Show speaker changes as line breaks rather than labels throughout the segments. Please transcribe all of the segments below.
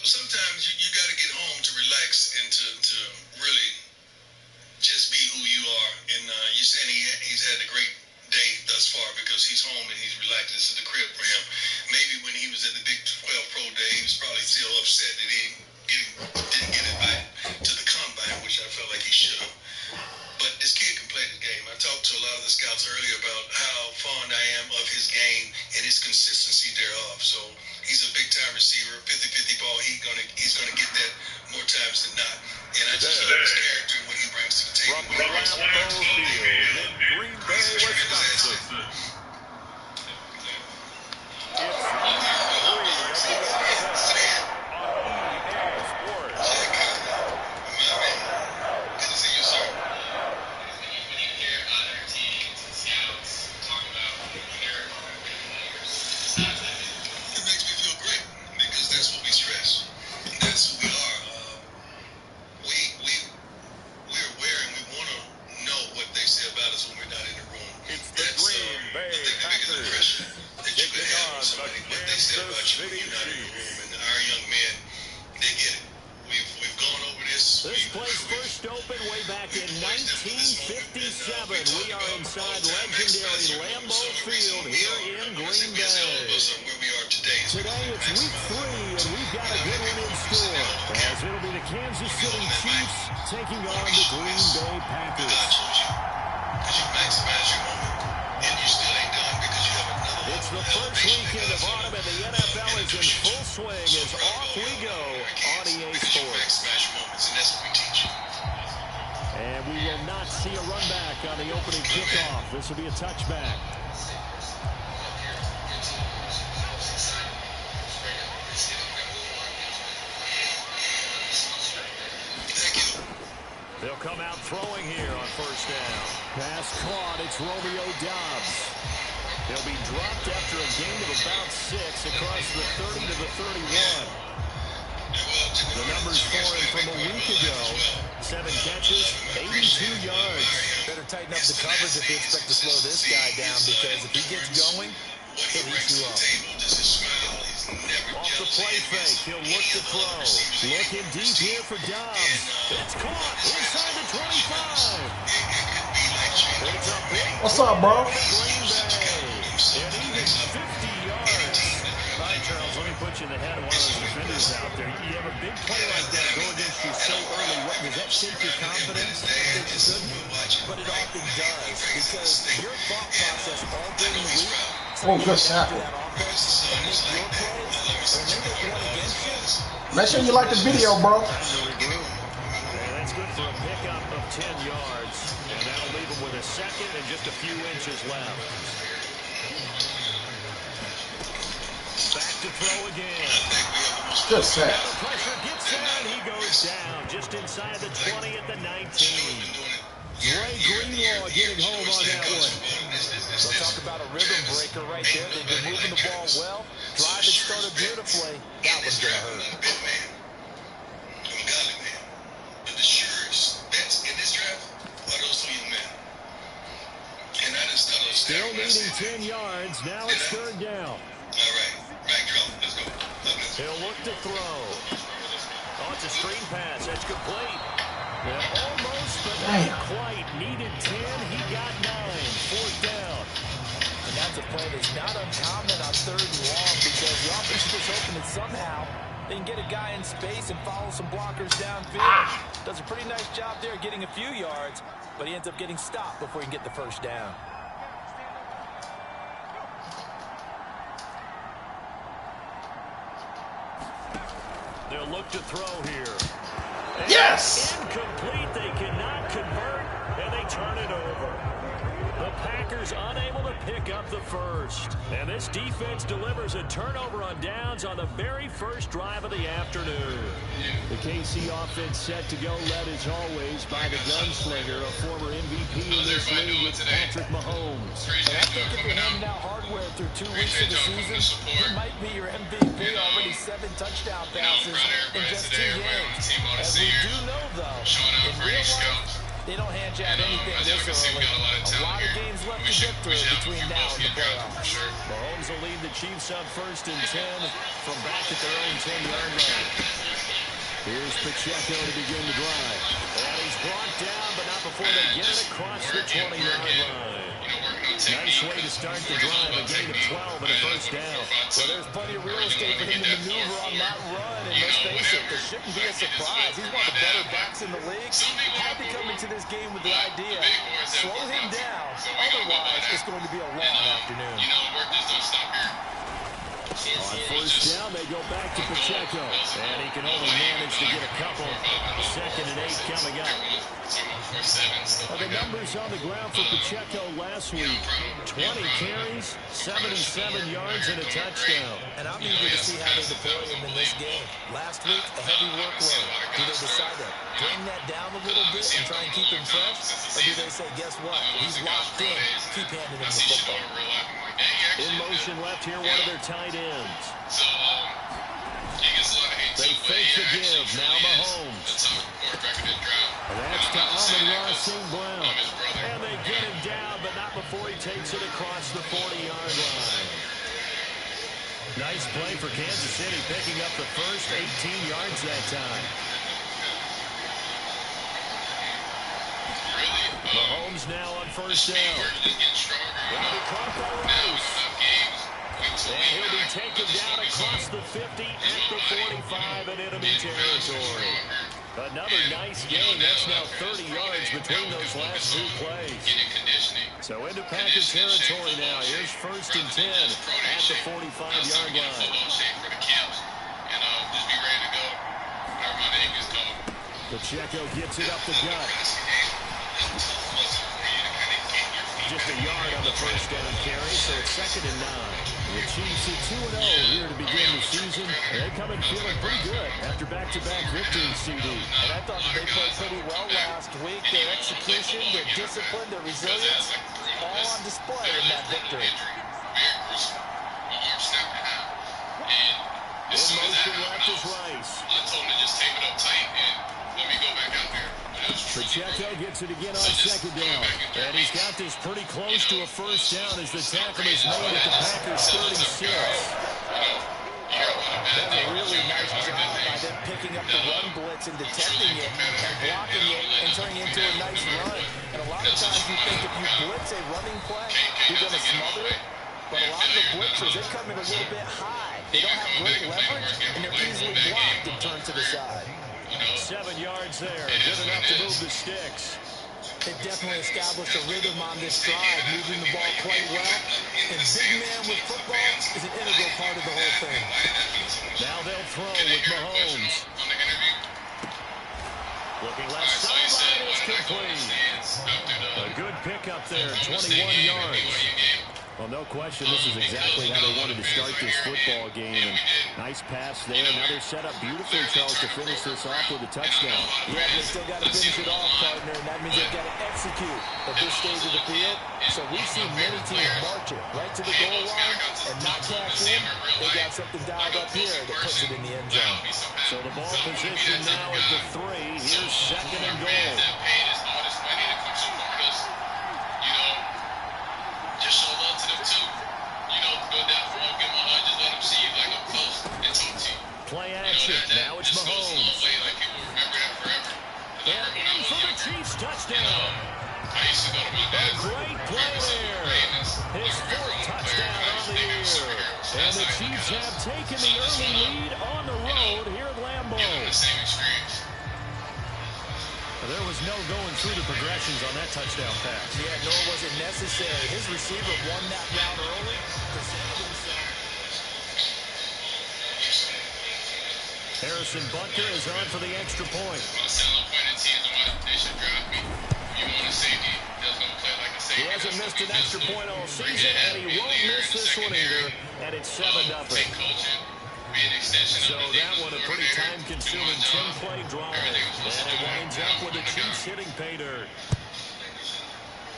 sometimes you got to get home to relax and to really just be who you are. And you're saying he's had a great day thus far because he's home and he's relaxed. This is the crib for him. Maybe when he was at the Big 12 Pro Day, he was probably still upset that he didn't get invited to the combine, which I felt like he should have. But this kid can play the game. I talked to a lot of the scouts earlier about how fond I am of his game and his consistency thereof. So he's a big-time receiver, 50-50 ball. He's gonna get that more times than not. And I just love his character and what he brings to the table.
From Lambeau Field in Green Bay, Wisconsin. It's
This place first opened way back in 1957. We are inside legendary Lambeau Field here in Green Bay. Today it's week 3, and we've got a good one in store, as it'll be the Kansas City Chiefs taking on the Green Bay Packers. It's the first weekend of autumn, and the NFL is in full swing as off we go on EA Sports. And we will not see a run back on the opening kickoff. This will be a touchback. They'll come out throwing here on first down. Pass caught. It's Romeo Doubs. He'll be dropped after a gain of about 6 across the 30 to the 31. The numbers for him from a week ago. 7 catches, 82 yards.
Better tighten up the coverage if you expect to slow this guy down, because if he gets going, he'll eat you up.
Off the play fake, he'll look to throw. Looking deep here for Dobbs. It's caught inside the 25. It's a big
What's up, bro?
And even 50 yards. All right, Charles, let me put you in the head of one of those defenders out there. You have a big play like that go against you so early. Does that shake your confidence?
It shouldn't, but it often does, because your thought process all during the week.
Oh, good snap. Make sure you like the video, bro.
And that's good for a pickup of 10 yards. And that'll leave him with a second and just a few inches left. Back to throw again.
Good snap.
Pressure gets down. He goes down just inside the 20 at the 19. Dre Greenlaw getting home on that one.
So talk about a rhythm breaker right there. They've been moving the ball well. Drive it started beautifully. That one's going to hurt.
But the surest bets in this draft are those 2 young men. And I just thought
still needing 10 yards. Now it's third down.
All right. Back draw. Let's go.
He'll look to throw. Oh, it's a screen pass. That's complete. Almost, but not quite. Needed 10. He got 9. Fourth down.
And that's a play that's not uncommon on 3rd and long, because the offense gets open and somehow they can get a guy in space and follow some blockers downfield. Does a pretty nice job there getting a few yards, but he ends up getting stopped before he can get the first down.
They'll look to throw here. And
yes!
Incomplete. They cannot convert, and they turn it over. The Packers unable to pick up the first. And this defense delivers a turnover on downs on the very first drive of the afternoon. The KC offense set to go, led as always by the gunslinger, a former MVP in this league with Patrick Mahomes.
And I think if you're handing out hardware through 2 weeks of the season, he might be your MVP. Already 7 touchdown passes in just 2 games. As we do know, though, in real life, They don't hand you out anything this early. A lot of games left to get through between now and the playoffs.
Mahomes will lead the Chiefs up 1st and 10 from back at their own 10-yard line. Here's Pacheco to begin the drive. And he's brought down, but not before they get it across the 20-yard line. Nice way to start the drive, a gain of 12 and a first down.
Well, there's plenty of real estate for him to maneuver on that run, and let's face it, this shouldn't be a surprise. He's one of the better backs in the league. Had to come into this game with the idea, slow him down, otherwise it's going to be a long afternoon.
On first down, they go back to Pacheco, and he can only manage to get a couple. 2nd and 8 coming up. The numbers on the ground for Pacheco last week: 20 carries, 77 yards, and a touchdown.
And I'm eager to see how they deploy him in this game. Last week, a heavy workload. Do they decide to bring that down a little bit and try and keep him fresh? Or do they say, guess what? He's locked in. Keep handing him the football.
In motion left here, one of their tight ends. They fake the give. Now Mahomes. That's to Amon-Ra St. And they get him down, but not before he takes it across the 40-yard line. Nice play for Kansas City, picking up the first 18 yards that time. Mahomes now on first down. Robbie caught by Rice. And he'll be taken down across the 50 at the 45 in enemy territory. Another nice game. That's now 30 yards between those last 2 plays. So into Packer territory now. Here's 1st and 10 at the 45-yard line. Pacheco gets it up the gut. Just a yard on the first down carry, so it's 2nd and 9. The Chiefs are 2-0 here to begin the season. They come in feeling pretty good after back-to-back victories, CD.
And I thought that they played pretty well last week. Their execution, their discipline, their resilience, all on display in that victory.
In motion left is Rice.
I told him to just tape it up tight and let me go back out there.
Pacheco gets it again on 2nd down. And he's got this pretty close to a first down as the tackle is made at the Packers 36.
That's a really nice job by them picking up the run blitz and detecting it and blocking it and turning it into a nice run. And a lot of times you think if you blitz a running play, you're going to smother it. But a lot of the blitzers, they come in a little bit high. They don't have great leverage, and they're easily blocked and turned to the side.
7 yards there. Good enough to move the sticks.
They've definitely established a rhythm on this drive, moving the ball quite well. And big man with football is an integral part of the whole thing.
Now they'll throw with Mahomes. Looking left sideline, it's complete. A good pickup there, 21 yards. Well, no question, this is exactly how they wanted to start this football game. And nice pass there. Another setup beautifully, Charles, to finish this off with a touchdown.
Yeah, they still got to finish it off, partner, and that means they've got to execute at this stage of the field. So we've seen many teams march it right to the goal line and not cash in. They got something dialed up here that puts it in the end zone.
So the ball position now at the 3. Here's 2nd and goal.
Just show love to them too. You know, go down for them, give them a hug, just let them see you like I'm close and talk to you.
Play action. Now it's Mahomes.
Like people remember that forever.
And in for the Chiefs touchdown.
I used to go to my dad's.
A great play there. His 4th touchdown on the year. And the Chiefs have taken the early lead on the road here at Lambeau.
The same experience.
There was no going through the progressions on that touchdown pass.
Yeah, nor was it necessary. His receiver won that route early.
Harrison Butker is on for the extra point. He hasn't missed an extra point all season, and he won't miss this one either. And it's 7-0. So that one a pretty time-consuming 10-play drive. And it winds up with the Chiefs hitting pay dirt.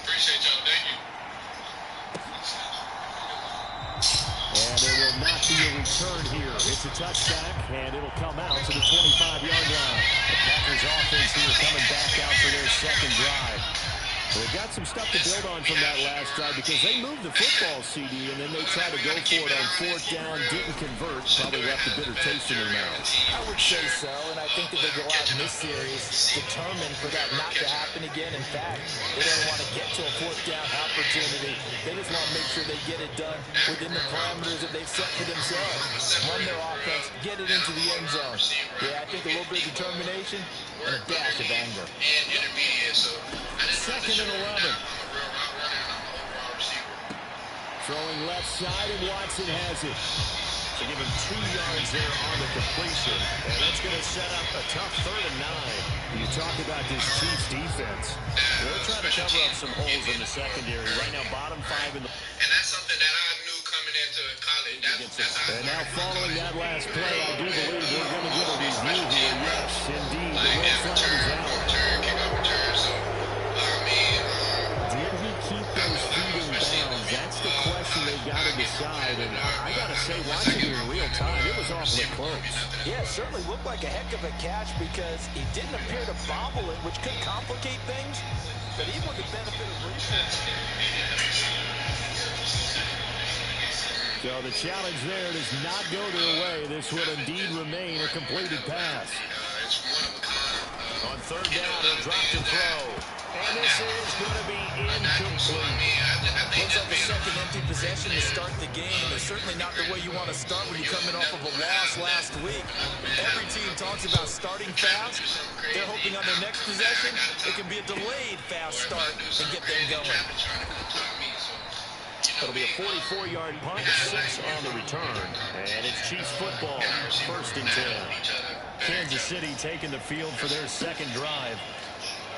Appreciate y'all. Thank you.
And it will not be a return here. It's a touchback, and it'll come out to the 25-yard line. The Packers offense here coming back out for their second drive. Well, they've got some stuff to build on from that last drive because they moved the football, CD, and then they tried to go for it on fourth down, didn't convert, probably left a bitter taste in their mouth.
I would say so, and I think that they go out in this series determined for that not to happen again. In fact, they don't want to get to a fourth down opportunity. They just want to make sure they get it done within the parameters that they've set for themselves. Run their offense, get it into the end zone. Yeah, I think a little bit of determination and a dash of anger.
Second and 11. Throwing left side, and Watson has it. They give him 2 yards there on the completion, and that's going to set up a tough 3rd and 9. You talk about this Chiefs defense. They're trying to cover up some holes in the secondary. Right now, bottom 5 in the...
And that's something that I knew coming into college.
And now following that last play, I do believe we're going to get a review here. Yes, indeed. The red flag is out. Did he keep those feet in bounds? That's the question they've got to decide. And I got to say, watching it in real time, it was awfully close.
Yeah, it certainly looked like a heck of a catch because he didn't appear to bobble it, which could complicate things. But even with the benefit of research.
So the challenge there does not go their way. This will indeed remain a completed pass. On 3rd down, he'll drop to throw. And this is going to be incomplete.
Looks like a second empty possession to start the game. It's certainly not the way you want to start when you're coming off of a loss last week. Every team talks about starting fast. They're hoping on their next possession, it can be a delayed fast start and get them going.
It'll be a 44-yard punt, 6 on the return. And it's Chiefs football, 1st and 10. Kansas City taking the field for their second drive.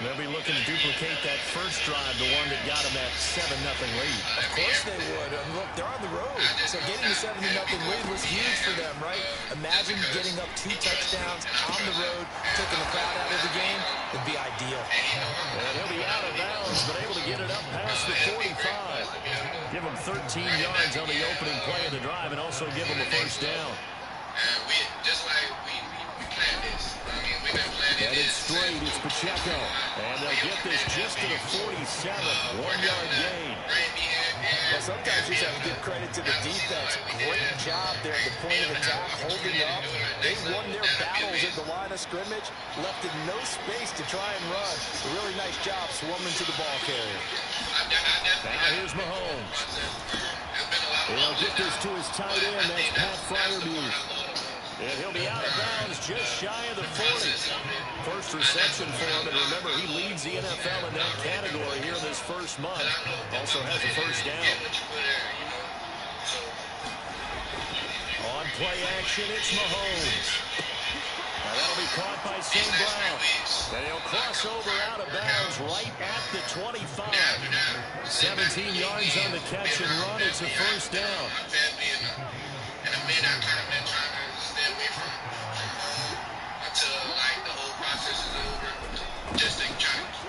They'll be looking to duplicate that first drive, the one that got them that 7-0 lead.
Of course they would. Look, they're on the road. So getting the 7-0 lead was huge for them, right? Imagine getting up 2 touchdowns on the road, taking the crowd out of the game. Would be ideal.
And he'll be out of bounds, but able to get it up past the 45. Give him 13 yards on the opening play of the drive and also give him a first down. Headed straight, it's Pacheco. And they'll get this just to the 47. 1-yard gain.
Well, sometimes you just have to give credit to the defense. Great job there at the point of attack, holding up. They won their battles at the line of scrimmage, left in no space to try and run. A really nice job swarming to the ball carrier.
Now here's Mahomes. He'll get this to his tight end. That's Pat Freiermuth. And he'll be out of bounds just shy of the 40. First reception for him, and remember, he leads the NFL in that category here this first month. Also has a first down. On play action, it's Mahomes. Now that'll be caught by St. Brown. And he'll cross over out of bounds right at the 25. 17 yards on the catch and run. It's a first down.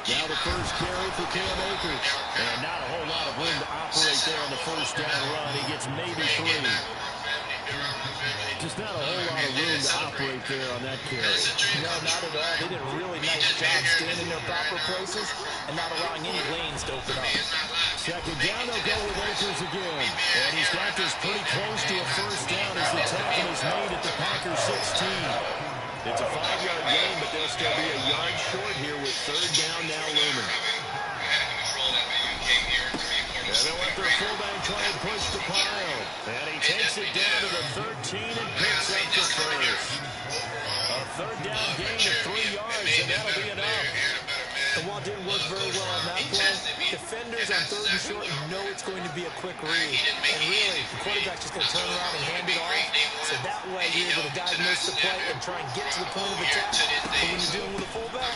Now the first carry for Cam Akers. And not a whole lot of room to operate there on the first down run. He gets maybe 3. Just not a whole lot of room to operate there on that carry.
No, not at all. They did a really nice job staying in their proper places and not allowing any lanes to open up.
Second down, they'll go with Akers again. And he's got this pretty close to a first down as the tackle is made at the Packers 16. It's a 5-yard gain, but they'll still be a yard short here with 3rd down now looming. And they'll let their fullback try and push the pile. And he takes it down to the 13 and picks up the first. A 3rd down gain of 3 yards, and that'll be enough.
And while it didn't work very well on that play, defenders on 3rd and short know it's going to be a quick read. And really, the quarterback's just going to turn around and hand it off. So that way, you're able to diagnose the play and try and get to the point of attack. But when you're dealing with a fullback,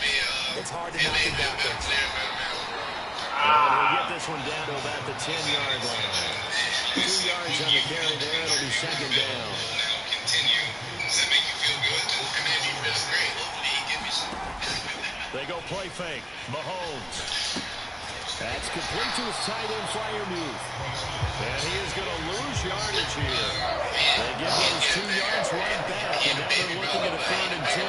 it's hard to knock him backwards.
And he'll get this one down to about the 10-yard line. 2 yards on the carry there. It'll be 2nd down. They go play fake. Mahomes. That's complete to his tight end, Freiermuth. And he is going to lose yardage here. They get those 2 yards right back, and now they're looking at a 3rd and 10.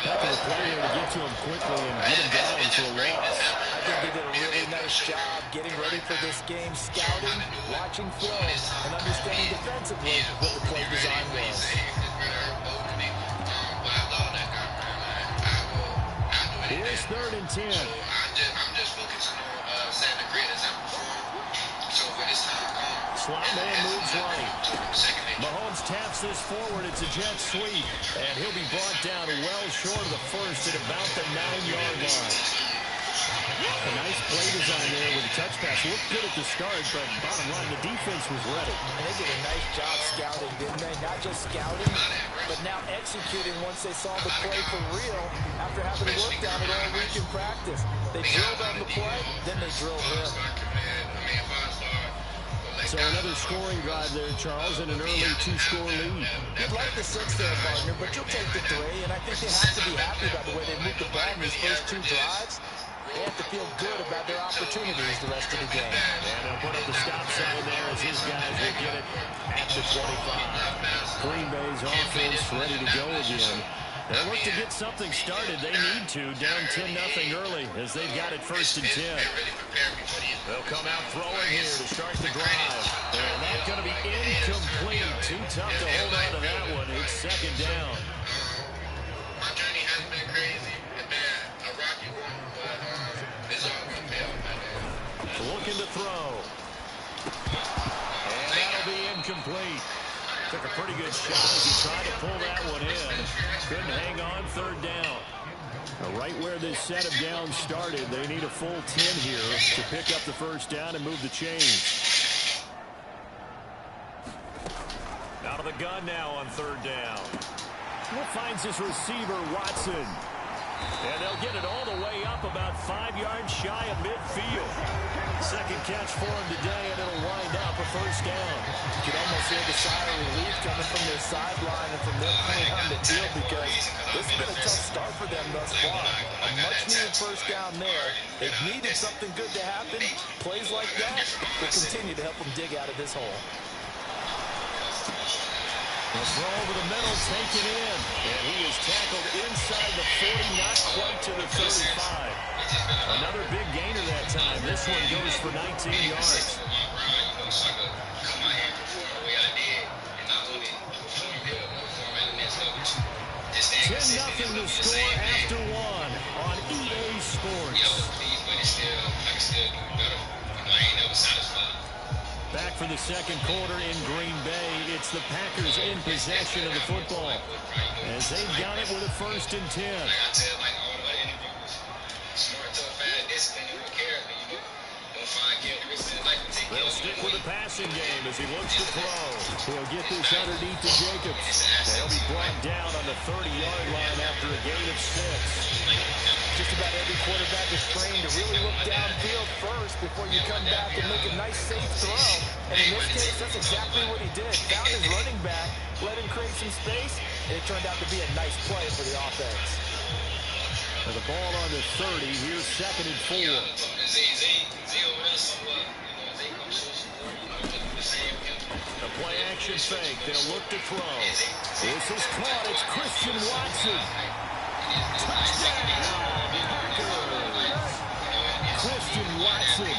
Heck of a play there to get to him quickly and get him down for a loss.
I think they did a really nice job getting ready for this game, scouting, watching film, and understanding defensively what the play design was.
Here's 3rd and 10.
I'm just focusing on setting a great example for him. So for this time,
Slot man moves right. Mahomes taps this forward. It's a jet sweep. And he'll be brought down well short of the first at about the 9-yard line. A nice play design there with a touch pass. Looked good at the start, but bottom line, the defense was ready.
And they did a nice job scouting, didn't they? Not just scouting, but now executing once they saw the play for real after having worked on it all week in practice. They drilled on the play, then they drilled him.
So another scoring drive there, Charles, and an early 2-score lead.
You'd like the 6 there, partner, but you'll take the 3, and I think they have to be happy about the way they moved the ball in these first 2 drives. They have to feel good about their opportunities the rest of the game.
And they'll put up the stop sign there as his guys will get it at the 25. Green Bay's offense ready to go again. They'll look to get something started. They need to, down 10-0 early as they've got it 1st and 10. They'll come out throwing here to start the drive. And that's going to be incomplete. Too tough to hold on to that one. It's 2nd down.
My journey has been crazy. It's been a rocky one, but it's all good, man.
Looking to throw. And that'll be incomplete. Took a pretty good shot as he tried to pull that one in. Couldn't hang on 3rd down. Right where this set of downs started, they need a full 10 here to pick up the 1st down and move the chains. Out of the gun now on 3rd down. Finds his receiver, Watson. And they'll get it all the way up about 5 yards shy of midfield. 2nd catch for him today, and it'll wind up a 1st down.
You can almost hear the sigh of relief coming from their sideline and from their point on the field because this has been a tough start for them thus far. A much-needed 1st down there. They've needed something good to happen. Plays like that will continue to help them dig out of this hole.
The throw over the middle, taken in. And he is tackled inside the 40, not quite to the 35. Another big gainer that time. This one goes for 19 yards. 10-0 to score after 1 on EA Sports. Back for the 2nd quarter in Green Bay. It's the Packers in possession of the football as they've got it with a 1st and 10. They'll stick with the passing game as he looks to throw. He'll get this underneath to Jacobs. They'll be brought down on the 30-yard line after a gain of 6.
Just about every quarterback is trained to really look downfield first before you come back and make a nice, safe throw. And in this case, that's exactly what he did. Found his running back, let him create some space, and it turned out to be a nice play for the offense.
And the ball on the 30. Here's 2nd and 4. The play action fake. They'll look to throw. This is caught. It's Christian Watson. Touchdown. Christian Watson,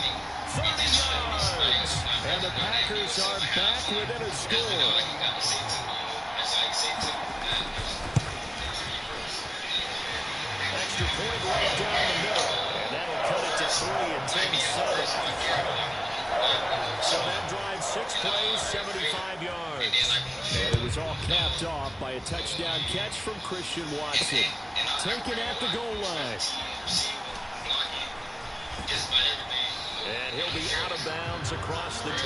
30 yards, and the Packers are back within a score. Extra point right down the middle, and that'll cut it to 3 and 10-7. So that drive, 6 plays, 75 yards. And it was all capped off by a touchdown catch from Christian Watson. Taken at the goal line. And he'll be out of bounds across the 25.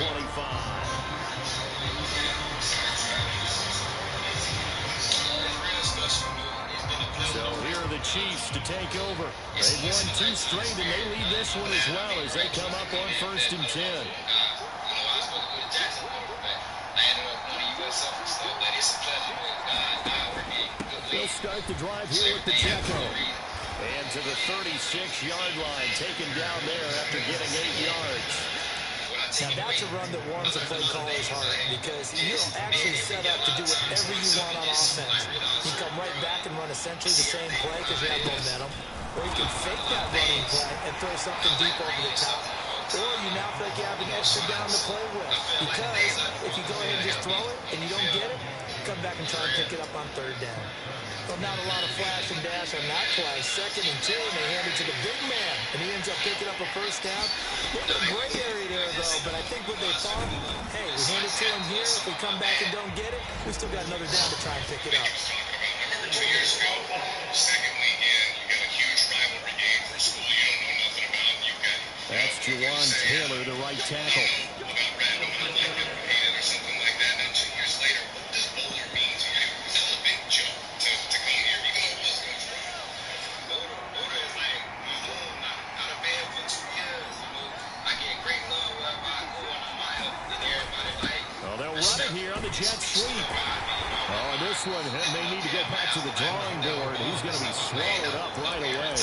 So here are the Chiefs to take over. They've won 2 straight, and they lead this one as well as they come up on 1st and 10. They'll start the drive here with Pacheco. And to the 36-yard line, taken down there after getting 8 yards.
Now, that's a run that warms the play caller's heart because you're actually set up to do whatever you want on offense. You come right back and run essentially the same play because you have momentum, or you can fake that running play and throw something deep over the top, or you now feel like you have an extra down to play with because if you go ahead and just throw it and you don't get it, come back and try and pick it up on third down. Well, not a lot of flash and dash on that play. 2nd and 2, and they hand it to the big man, and he ends up picking up a first down. There's a gray area there, though, but I think what they thought, hey, we hand it to him here. If we come back and don't get it, we still got another down to try and pick it up.
Remember 2 years ago, second weekend, you got a huge rivalry game for a school you don't know nothing about. You got
that's Juwan Taylor, the right tackle.
about random, I like it, hate it, or something like that. Now 2 years later, what does Bowler mean to you? Is that a big jump to come here, even though it was Coach Ron? Bowler is like my home, not a bad for 2 years. You know, I get great love wherever I go, and I'm out here, and everybody like.
Oh, they'll run it here on the jet sweep. Oh, and this one may need to go back to the drawing board. He's going to be swallowed up right away.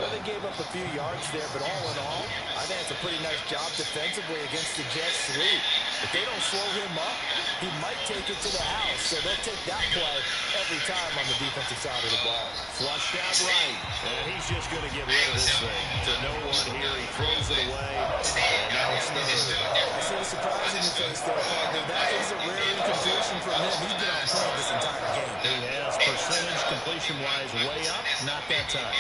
Well, they gave up a few yards there, but all in all, I think it's a pretty nice job defensively against the jet sweep. If they don't slow him up, he might take it to the house, so they'll take that play every time on the defensive side of the ball.
Flushed out right, and he's just going to get rid of this thing. To no one here, he throws it away, and now it's third.
I see the surprise in your face there, partner. That is a rare incompletion from him. He's been on point this entire game.
He has percentage completion-wise way up, not that time.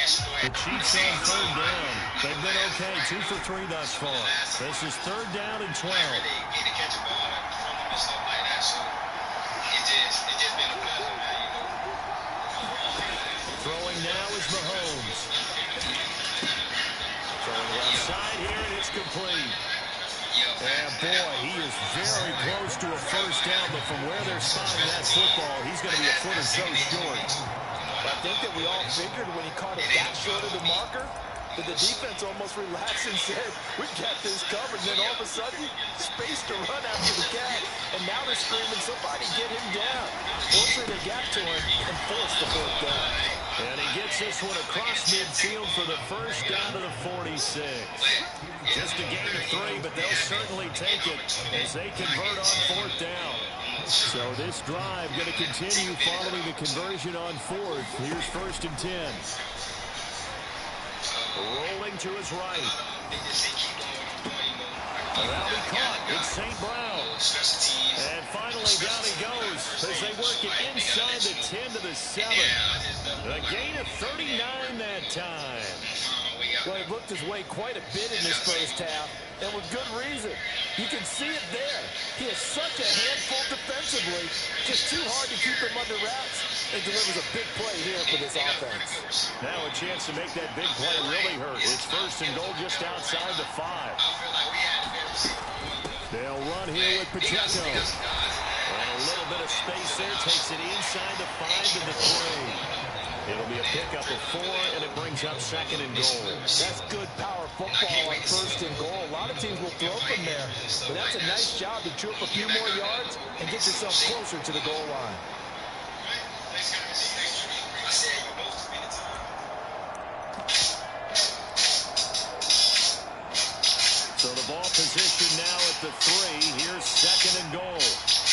The Chiefs on third down. They've been okay, 2 for 3 thus far. This is 3rd down and 12. Throwing now is Mahomes. Throwing left side here, and it's complete. And boy, he is very close to a first down, but from where they're spotting that football, he's going to be a foot or so short.
I think that we all figured when he caught it that short of the marker that the defense almost relaxed and said, we got this covered. And then all of a sudden, space to run after the cat. And now they're screaming, somebody get him down. Fortunately, they got to him and forced the 4th down.
And he gets this one across midfield for the first down to the 46. Just a gain of 3, but they'll certainly take it as they convert on 4th down. So this drive going to continue following the conversion on 4th. Here's 1st and 10. Rolling to his right. That'll be caught. It's St. Brown. And finally down he goes as they work it inside the 10 to the 7. A gain of 39 that time.
Well, he looked his way quite a bit in this first half, and with good reason. You can see it there. He is such a handful defensively, just too hard to keep him under wraps, and delivers a big play here for this offense.
Now a chance to make that big play really hurt. It's 1st and goal just outside the 5. They'll run here with Pacheco. And a little bit of space there, takes it inside the 5 to the 3. It'll be a pickup of 4, and it brings up 2nd and goal.
That's good power football on 1st and goal. A lot of teams will throw from there, but that's a nice job to chew up a few more yards and get yourself closer to the goal line.
So the ball position now at the 3. Here's 2nd and goal.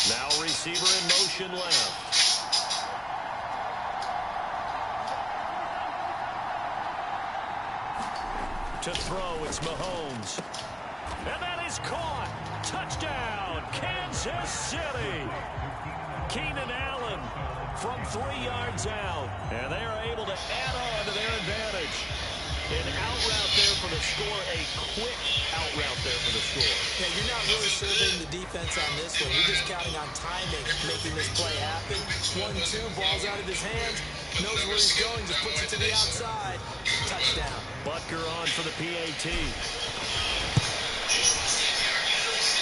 Now receiver in motion left. To throw, it's Mahomes. And that is caught. Touchdown, Kansas City. Keenan Allen from 3 yards out. And they are able to add on to their advantage. An out route there for the score. A quick out route there for the score.
Yeah, you're not really serving the defense on this one. You're just counting on timing, making this play happen. 1-2, ball's out of his hands. Knows where he's going, just puts it to the outside. Touchdown.
Butker on for the PAT.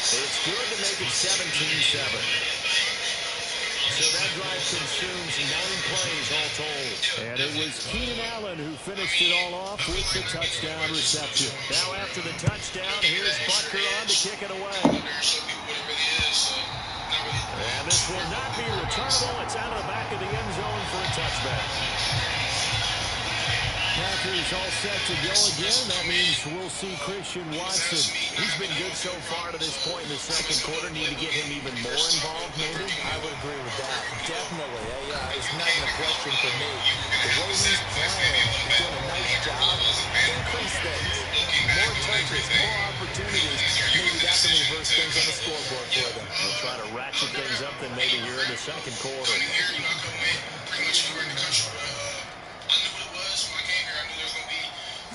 It's good to make it 17-7. So that drive consumes 9 plays all told. And it was Keenan Allen who finished it all off with the touchdown reception. Now after the touchdown, here's Butker on to kick it away. And this will not be returnable. It's out of the back of the end zone for a touchback. He's all set to go again. That means we'll see Christian Watson. He's been good so far to this point in the second quarter. Need to get him even more involved, maybe?
I would agree with that. Definitely. It's not even a question for me. The way he's playing, he's doing a nice job. Increase things. More touches, more opportunities. Maybe that can reverse things on the scoreboard for them.
They'll try to ratchet things up then maybe here in the second quarter.
Pretty much anywhere in the country, but I knew what it was when I came here. I knew there was going to be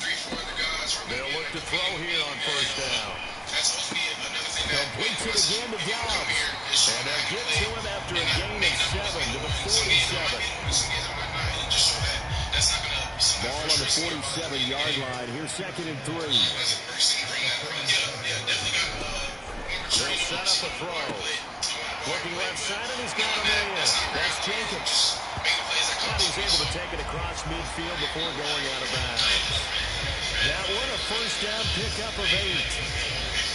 3-4 other guys.
They'll look to throw here on first down.
That's supposed to be another thing that
Completes it again to Dobbs. And they'll get to him after a gain of 7 to the 47. Ball on the 47-yard line. Here's 2nd and 3. They'll set up a throw. Looking left side, and he's got a man. That's Jacobs. And he's able to take it across midfield before going out of bounds. That one, a first down pickup of 8.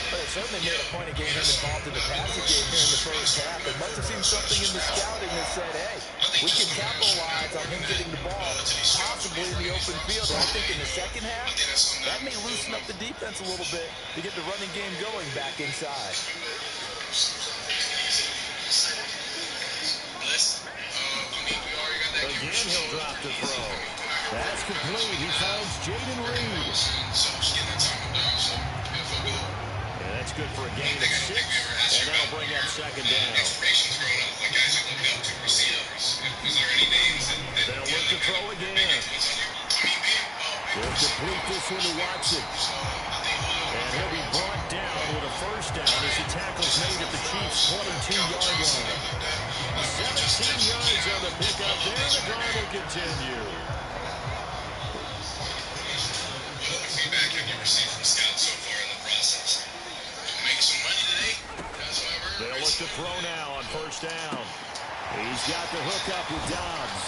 But it certainly made a point of getting him involved in the passing game here in the first half. They must have seen something in the scouting that said, hey, we can capitalize on him getting the ball possibly in the open field. And I think in the second half, that may loosen up the defense a little bit to get the running game going back inside.
Again, he'll drop the throw. That's complete. He finds Jaden Reed. Yeah, that's good for a gain of 6. And that'll bring up 2nd down. They'll look to throw again. They'll complete this one to Watson. And he'll be brought down with a first down as the tackle's made at the Chiefs' 22-yard line. 17 yards on the pickup there. The drive will continue.
What feedback have you received from scouts so far in the process? Make some money today? That's what I've heard.
They'll look to throw now on first down. He's got the hook up with Dobbs.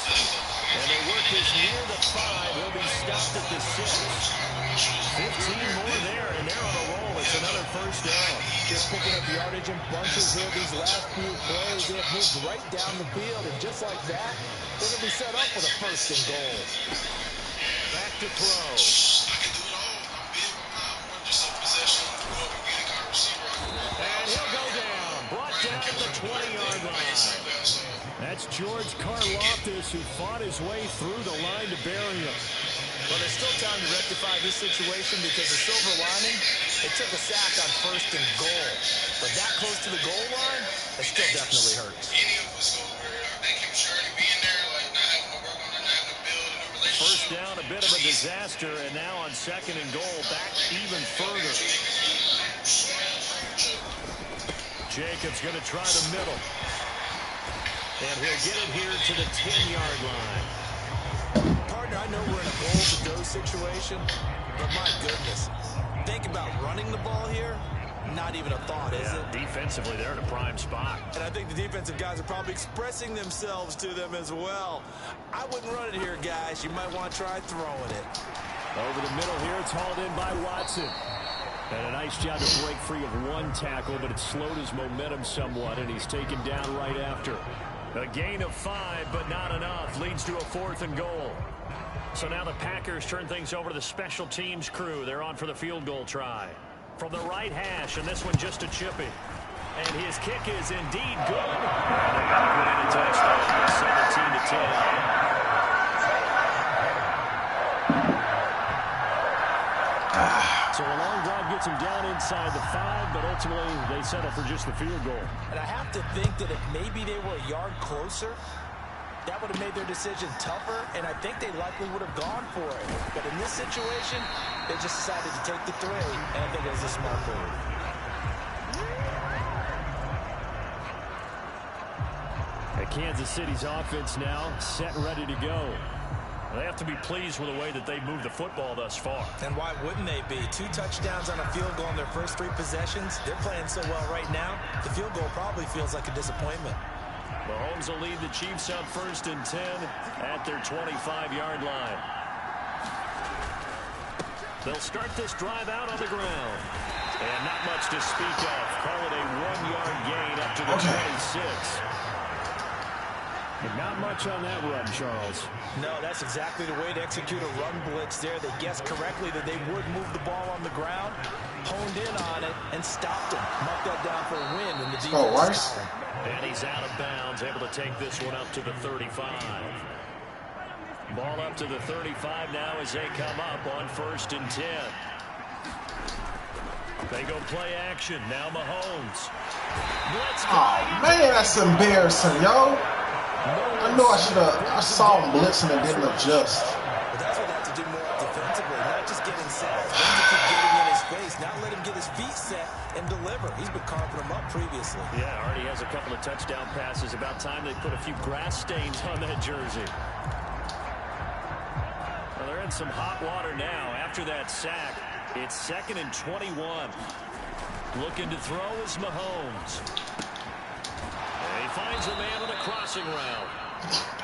And they work this near the 5. He'll be stopped at the 6. 15 more there, and they're on a roll. It's another first down.
Just picking up yardage in bunches here. These last few plays, they have moved right down the field. And just like that, they're going to be set up with a 1st and goal.
Back to throw. And he'll go down. Brought down at the 20-yard line. That's George Karlaftis, who fought his way through the line to bury him.
Well, there's still time to rectify this situation because the silver lining, it took a sack on 1st and goal. But that close to the goal line, it still definitely hurts.
First down, a bit of a disaster, and now on 2nd and goal, back even further. Jacobs going to try the middle. And he'll get it here to the 10-yard line.
Partner, I know we're in a goal-to-go situation, but my goodness, think about running the ball here. Not even a thought, is it?
Defensively, they're in a prime spot.
And I think the defensive guys are probably expressing themselves to them as well. I wouldn't run it here, guys. You might want to try throwing it.
Over the middle here, it's hauled in by Watson. And a nice job to break free of one tackle, but it slowed his momentum somewhat, and he's taken down right after. A gain of 5, but not enough. Leads to a 4th and goal. So now the Packers turn things over to the special teams crew. They're on for the field goal try. From the right hash, and this one just a chippy. And his kick is indeed good. And they got to put in a touchdown. 17-10. So a long drive gets him down inside the 5, but ultimately they settle for just the field goal.
And I have to think that if maybe they were a yard closer, that would have made their decision tougher, and I think they likely would have gone for it. But in this situation, they just decided to take the 3, and I think it was a smart move.
Kansas City's offense now set, ready to go. They have to be pleased with the way that they moved the football thus far.
And why wouldn't they be? 2 touchdowns on a field goal in their first 3 possessions. They're playing so well right now, the field goal probably feels like a disappointment.
Mahomes will lead the Chiefs up 1st and 10 at their 25-yard line. They'll start this drive out on the ground. And not much to speak of. Call it a 1-yard gain up to the 26. But not much on that run, Charles.
No, that's exactly the way to execute a run blitz there. They guessed correctly that they would move the ball on the ground, honed in on it, and stopped him. Marked that down for a win in the defense.
And he's out of bounds, able to take this one up to the 35. Ball up to the 35 now as they come up on 1st and 10. They go play action. Now Mahomes.
Oh, man, that's embarrassing, yo. I know I saw him blitzing and didn't adjust.
But that's what they have to do more defensively, not just get inside. They have to keep getting in his face, not let him get his feet set and deliver. He's been carving them up previously.
Yeah, already has a couple of touchdown passes. About time they put a few grass stains on that jersey. Well, they're in some hot water now after that sack. It's 2nd and 21. Looking to throw is Mahomes. And he finds a man on a crossing route.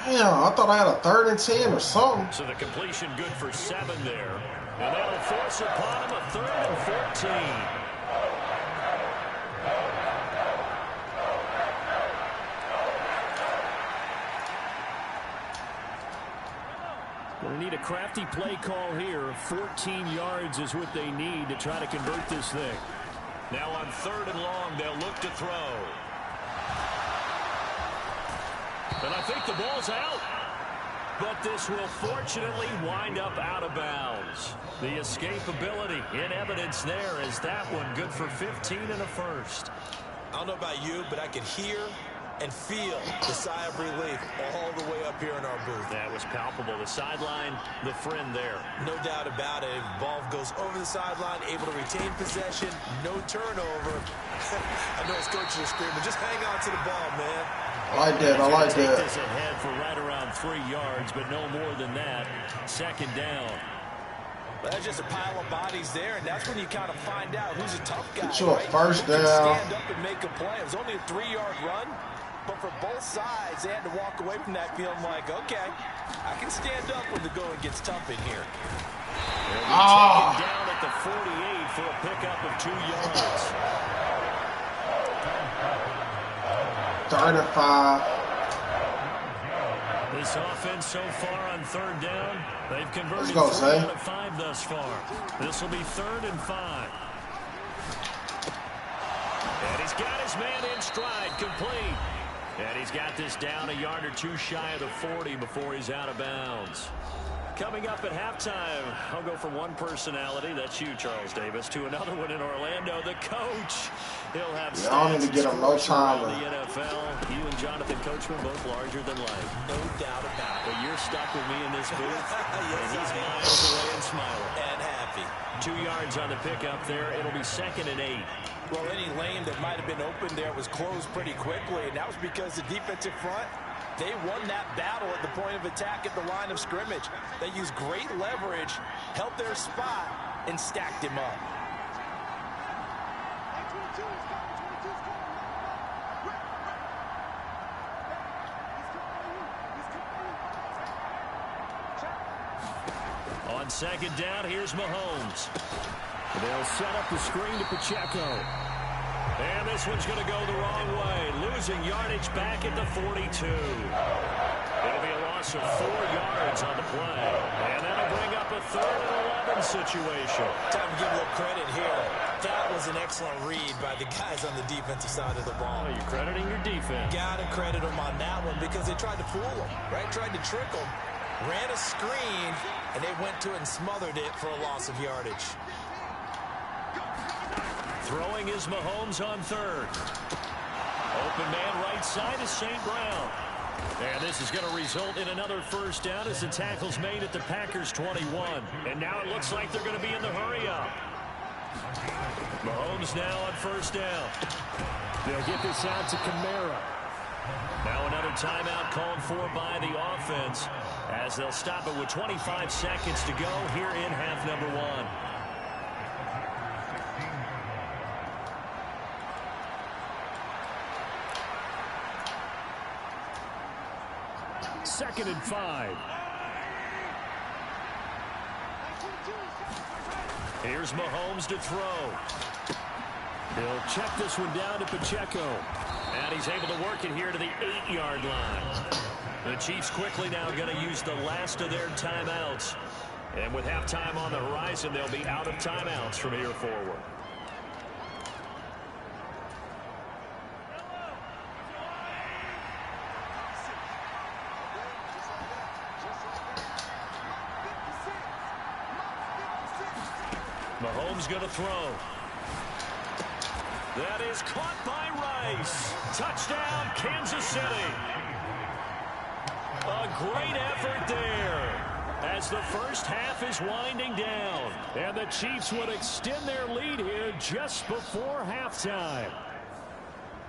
Damn, I thought I had a 3rd and 10 or something.
So the completion good for 7 there. And that'll force upon him a 3rd and 14. Going to need a crafty play call here. 14 yards is what they need to try to convert this thing. Now on 3rd and long, they'll look to throw. And I think the ball's out. But this will fortunately wind up out of bounds. The escapability in evidence there is that one good for 15 and a first.
I don't know about you, but I can hear and feel the sigh of relief all the way up here in our booth.
That was palpable. The sideline, the friend there.
No doubt about it. Ball goes over the sideline, able to retain possession, no turnover. I know his coaches are screaming, just hang on to the ball, man.
I like that. I like
Take
that.
this ahead for right around 3 yards, but no more than that. 2nd down.
Well, that's just a pile of bodies there, and that's when you kind of find out who's a tough guy.
Get you a
right?
1st
Who can
down.
stand up and make a play. It was only a 3-yard run, but for both sides, they had to walk away from that feeling like, okay, I can stand up when the going gets tough in here.
Taken down at the 48 for a pickup of 2 yards.
35.
This offense so far on 3rd down, they've converted 4 out of 5 thus far. This will be 3rd and 5. And he's got his man in stride, complete. And he's got this down a yard or 2 shy of the 40 before he's out of bounds. Coming up at halftime, I'll go from one personality, that's you, Charles Davis, to another one in Orlando, the coach. He'll have
I don't need to get him no time.
the NFL. You and Jonathan Coachman both larger than life.
No doubt about it.
But you're stuck with me in this booth,
Yes,
and he's
I am.
miles away and smiling.
And happy.
2 yards on the pickup there. It'll be 2nd and 8.
Well, any lane that might have been open there was closed pretty quickly, and that was because the defensive front, they won that battle at the point of attack at the line of scrimmage. They used great leverage, held their spot, and stacked him up.
On 2nd down, here's Mahomes. They'll set up the screen to Pacheco. And this one's going to go the wrong way. Losing yardage back at the 42. It'll be a loss of 4 yards on the play. And that'll bring up a 3rd and 11 situation.
Time to give a little credit here. That was an excellent read by the guys on the defensive side of the ball.
Oh, you're crediting your defense.
Got to credit them on that one because they tried to fool them, right? Tried to trick them. Ran a screen, and they went to it and smothered it for a loss of yardage.
Throwing is Mahomes on 3rd. Open man right side is St. Brown. And this is going to result in another 1st down as the tackle's made at the Packers 21. And now it looks like they're going to be in the hurry-up. Mahomes now on 1st down. They'll get this out to Kamara. Now another timeout called for by the offense as they'll stop it with 25 seconds to go here in half number 1. Second and 5. Here's Mahomes to throw. He'll check this one down to Pacheco. And he's able to work it here to the 8-yard line. The Chiefs quickly now going to use the last of their timeouts. And with halftime on the horizon, they'll be out of timeouts from here forward. Mahomes going to throw. That is caught by Rice. Touchdown, Kansas City. A great effort there as the first half is winding down. And the Chiefs would extend their lead here just before halftime.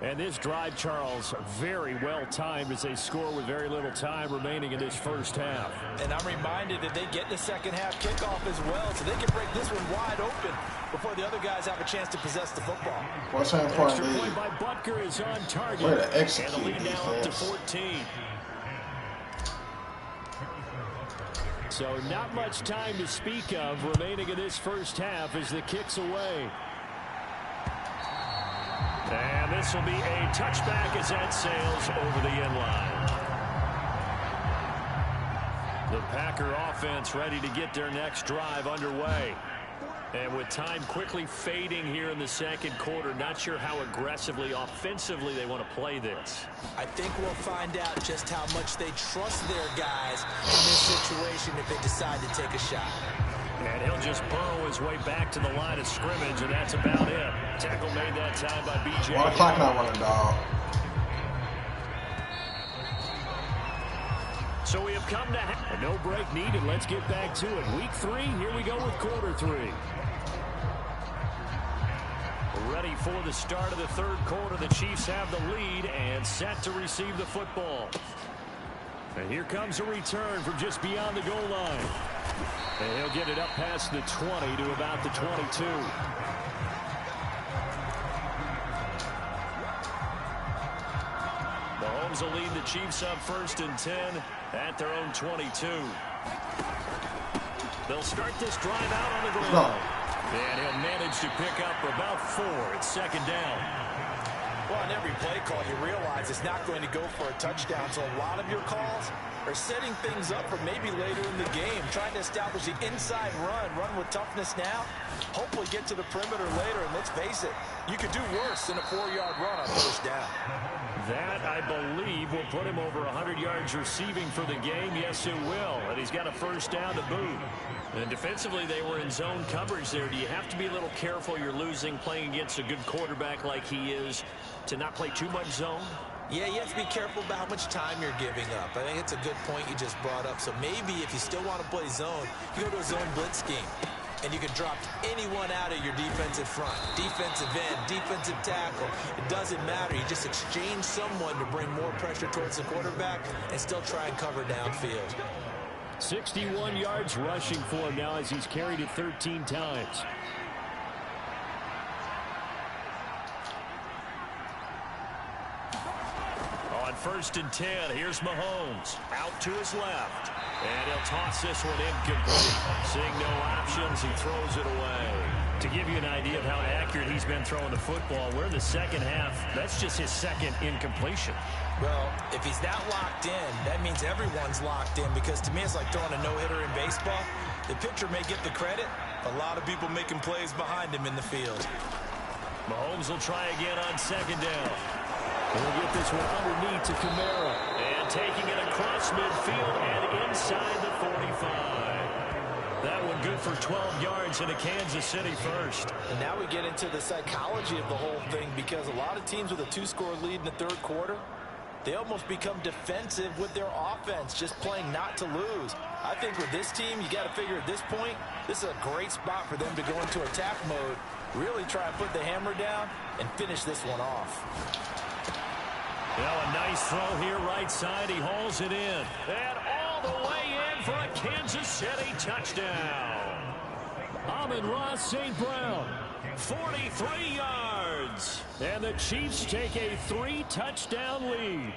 And this drive, Charles, very well timed as they score with very little time remaining in this first half.
And I'm reminded that they get the second half kickoff as well, so they can break this one wide open before the other guys have a chance to possess the football.
What's that point?
Extra point by Butker is on target.
Way to execute
and the lead now up to
defense.
14. So not much time to speak of remaining in this first half as the kick's away. And this will be a touchback as that sails over the end line. The Packer offense ready to get their next drive underway. And with time quickly fading here in the second quarter, not sure how aggressively, offensively they want to play this.
I think we'll find out just how much they trust their guys in this situation if they decide to take a shot.
And he'll just burrow his way back to the line of scrimmage, and that's about it. Tackle made that time by B.J.
Well, the clock not running, dog.
So we have come to no break needed. Let's get back to it. Week 3, here we go with quarter 3. Ready for the start of the third quarter. The Chiefs have the lead and set to receive the football. And here comes a return from just beyond the goal line. And he'll get it up past the 20 to about the 22. Mahomes will lead the Chiefs up 1st and 10 at their own 22. They'll start this drive out on the ground. And he'll manage to pick up about 4 at 2nd down.
Well, on every play call, you realize it's not going to go for a touchdown. So a lot of your calls are setting things up for maybe later in the game, trying to establish the inside run with toughness now, hopefully get to the perimeter later. And let's face it, you could do worse than a 4-yard run on 1st down.
That, I believe, will put him over 100 yards receiving for the game. Yes, it will. And he's got a 1st down to boot. And defensively, they were in zone coverage there. Do you have to be a little careful you're losing playing against a good quarterback like he is to not play too much zone?
Yeah, you have to be careful about how much time you're giving up. I think it's a good point you just brought up. So maybe if you still want to play zone, you go to a zone blitz scheme. And you can drop anyone out of your defensive front. Defensive end, defensive tackle. It doesn't matter. You just exchange someone to bring more pressure towards the quarterback and still try and cover downfield.
61 yards rushing for him now as he's carried it 13 times. On 1st and 10, here's Mahomes out to his left. And he'll toss this one incomplete. Seeing no options, he throws it away. To give you an idea of how accurate he's been throwing the football, we're in the second half. That's just his 2nd incompletion.
Well, if he's that locked in, that means everyone's locked in, because to me it's like throwing a no-hitter in baseball. The pitcher may get the credit, a lot of people making plays behind him in the field.
Mahomes will try again on 2nd down. He'll get this one underneath to Kamara. And taking it across midfield and inside the 45. That one good for 12 yards into Kansas City 1st.
And now we get into the psychology of the whole thing, because a lot of teams with a 2-score lead in the 3rd quarter, they almost become defensive with their offense, just playing not to lose. I think with this team, you got to figure at this point, this is a great spot for them to go into attack mode, really try and put the hammer down and finish this one off.
Well, a nice throw here right side. He hauls it in. And all the way in for a Kansas City touchdown. Amon-Ra St. Brown, 43 yards. And the Chiefs take a 3-touchdown lead.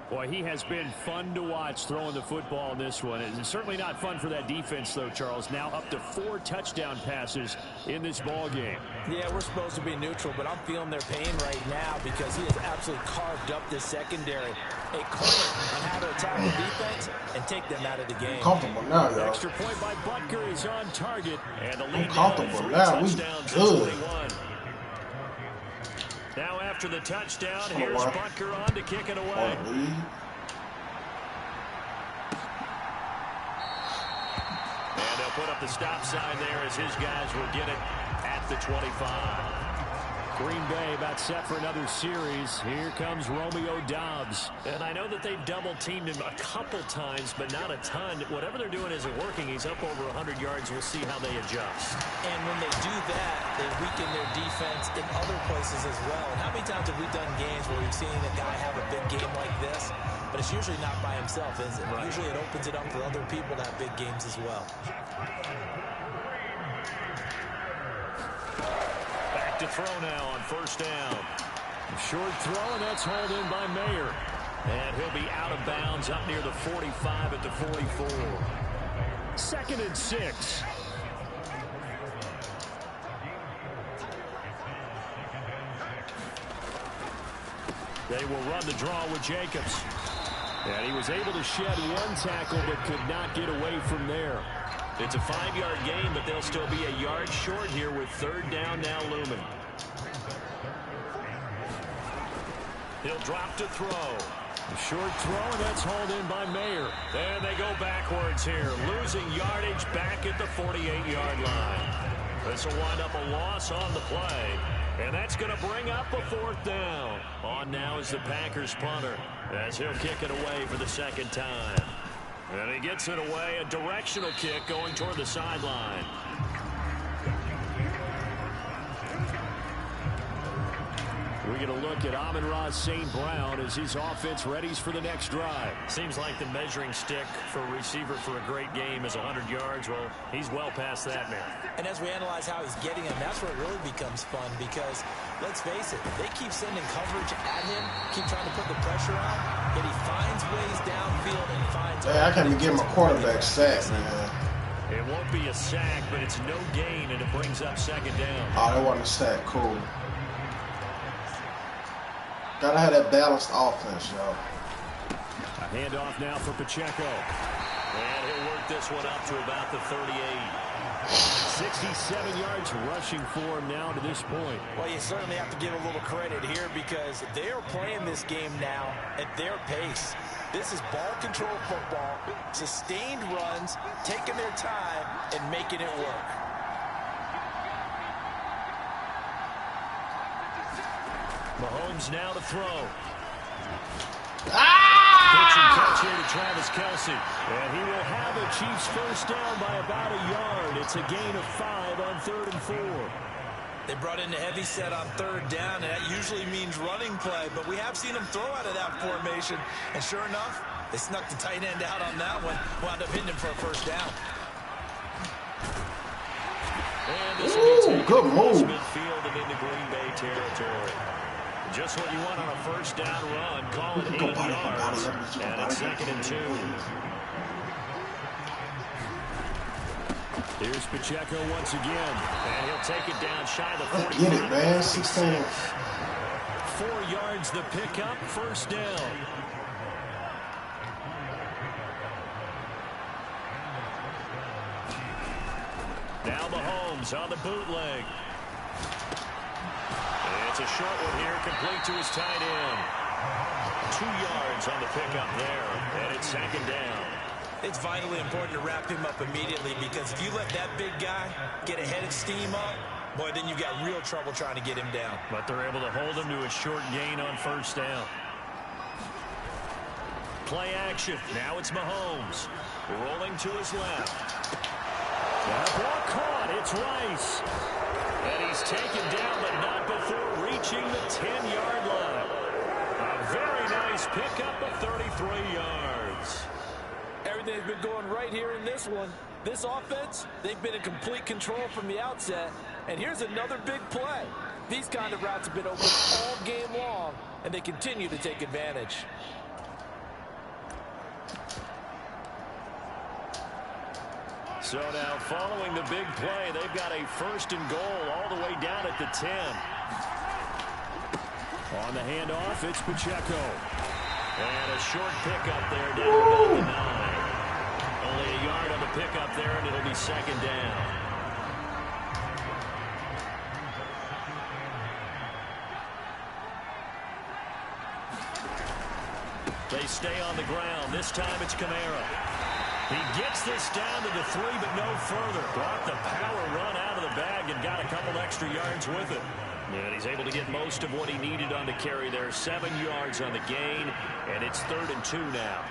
Boy, he has been fun to watch throwing the football in this one. It's certainly not fun for that defense, though, Charles. Now up to 4 touchdown passes in this ball game.
Yeah, we're supposed to be neutral, but I'm feeling their pain right now because he has absolutely carved up this secondary. A clinic on how to attack the defense and take them out of the game.
Comfortable now, y'all.
Extra point by Butker is on target. And the lead
Comfortable now. We good.
Now after the touchdown, here's Butker on to kick it away. And they'll put up the stop sign there as his guys will get it at the 25. Green Bay about set for another series. Here comes Romeo Doubs. And I know that they've double-teamed him a couple times, but not a ton. Whatever they're doing isn't working. He's up over 100 yards. We'll see how they adjust.
And when they do that, they weaken their defense in other places as well. And how many times have we done games where we've seen a guy have a big game like this? But it's usually not by himself, is it? Right. Usually it opens it up for other people to have big games as well.
Back to throw now on first down. Short throw, and that's hauled in by Mayer. And he'll be out of bounds up near the 45 at the 44. 2nd and 6. They will run the draw with Jacobs. And he was able to shed one tackle but could not get away from there. It's a 5-yard gain, but they'll still be a yard short here with 3rd down now looming. He'll drop to throw. A short throw, and that's hauled in by Mayer. And they go backwards here, losing yardage back at the 48-yard line. This will wind up a loss on the play. And that's going to bring up a 4th down. On now is the Packers punter as he'll kick it away for the 2nd time. And he gets it away, a directional kick going toward the sideline. We get a look at Amon-Ra St. Brown as his offense readies for the next drive. Seems like the measuring stick for a receiver for a great game is 100 yards. Well, he's well past that now.
And as we analyze how he's getting him, that's where it really becomes fun because, let's face it, they keep sending coverage at him, keep trying to put the pressure on, yet he finds ways downfield and finds...
Hey, I can't even get my quarterback sacked, man.
It won't be a sack, but it's no gain, and it brings up 2nd down.
Oh, they want a sack. Cool. Gotta have that balanced offense, y'all.
A handoff now for Pacheco. And he'll work this one up to about the 38. 67 yards rushing for him now to this point.
Well, you certainly have to give a little credit here because they are playing this game now at their pace. This is ball control football, sustained runs, taking their time, and making it work.
Mahomes now to throw. Pitch
Ah!
and catch here to Travis Kelce. And he will have a Chiefs 1st down by about a yard. It's a gain of 5 on 3rd and 4.
They brought in a heavy set on 3rd down, and that usually means running play. But we have seen them throw out of that formation. And sure enough, they snuck the tight end out on that one. Wound up hitting him for a 1st down.
And this will be
good move.
Midfield and into Green Bay territory. Just what you want on a 1st down run. Call it 8 yards. And it's 2nd and 2. Here's Pacheco once again. And he'll take it down shy of the 45.
Get it, man. 16.
4 yards the pickup. 1st down. Now Mahomes on the bootleg. It's a short one here, complete to his tight end. 2 yards on the pickup there, and it's 2nd down.
It's vitally important to wrap him up immediately because if you let that big guy get a head of steam up, boy, then you've got real trouble trying to get him down.
But they're able to hold him to a short gain on 1st down. Play action. Now it's Mahomes. Rolling to his left. That ball caught. It's Rice. And he's taken down, but not before reaching the 10-yard line. A very nice pickup of 33 yards.
Everything's been going right here in this one. This offense, they've been in complete control from the outset. And here's another big play. These kind of routes have been open all game long, and they continue to take advantage.
So now following the big play, they've got a 1st and goal all the way down at the 10. On the handoff, it's Pacheco. And a short pickup there down about the 9. Only a yard on the pickup there, and it'll be 2nd down. They stay on the ground. This time it's Kamara. He gets this down to the 3, but no further. Brought the power run out of the bag and got a couple extra yards with it. And he's able to get most of what he needed on the carry there. 7 yards on the gain, and it's 3rd and 2 now.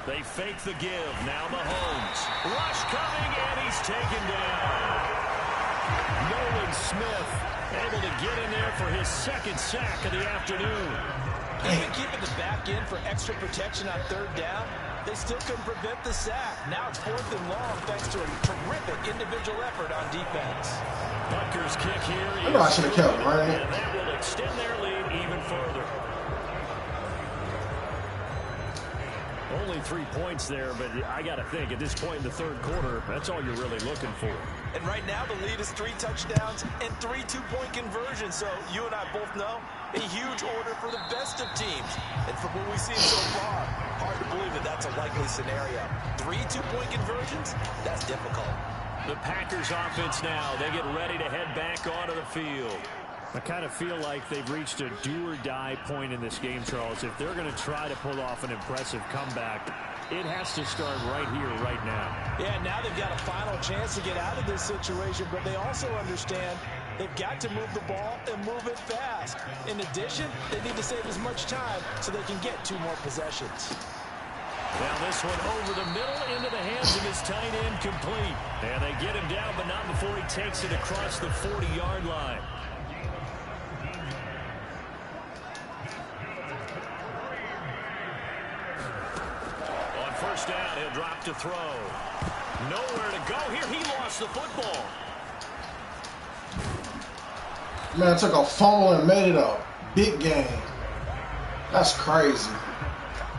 They fake the give. Now Mahomes. Rush coming, and he's taken down. Nolan Smith able to get in there for his 2nd sack of the afternoon.
Even keeping the back end for extra protection on 3rd down, they still couldn't prevent the sack. Now it's 4th and long thanks to a terrific individual effort on defense.
Butker's kick here.
I know I should have kept running.
And that will extend their lead even further. Only 3 points there, but I got to think at this point in the 3rd quarter, that's all you're really looking for.
And right now the lead is 3 touchdowns and 3 two-point conversions. So you and I both know a huge order for the best of teams. And from what we've seen so far, hard to believe that that's a likely scenario. 3 two-point conversions? That's difficult.
The Packers offense now, they get ready to head back onto the field. I kind of feel like they've reached a do-or-die point in this game, Charles. If they're going to try to pull off an impressive comeback, it has to start right here, right now.
Yeah, now they've got a final chance to get out of this situation, but they also understand they've got to move the ball and move it fast. In addition, they need to save as much time so they can get 2 more possessions.
Now this one over the middle into the hands of his tight end, complete. And they get him down, but not before he takes it across the 40-yard line. First down, he'll drop to throw. Nowhere to go here. He lost the football.
Man, took a fumble and made it a big game. That's crazy.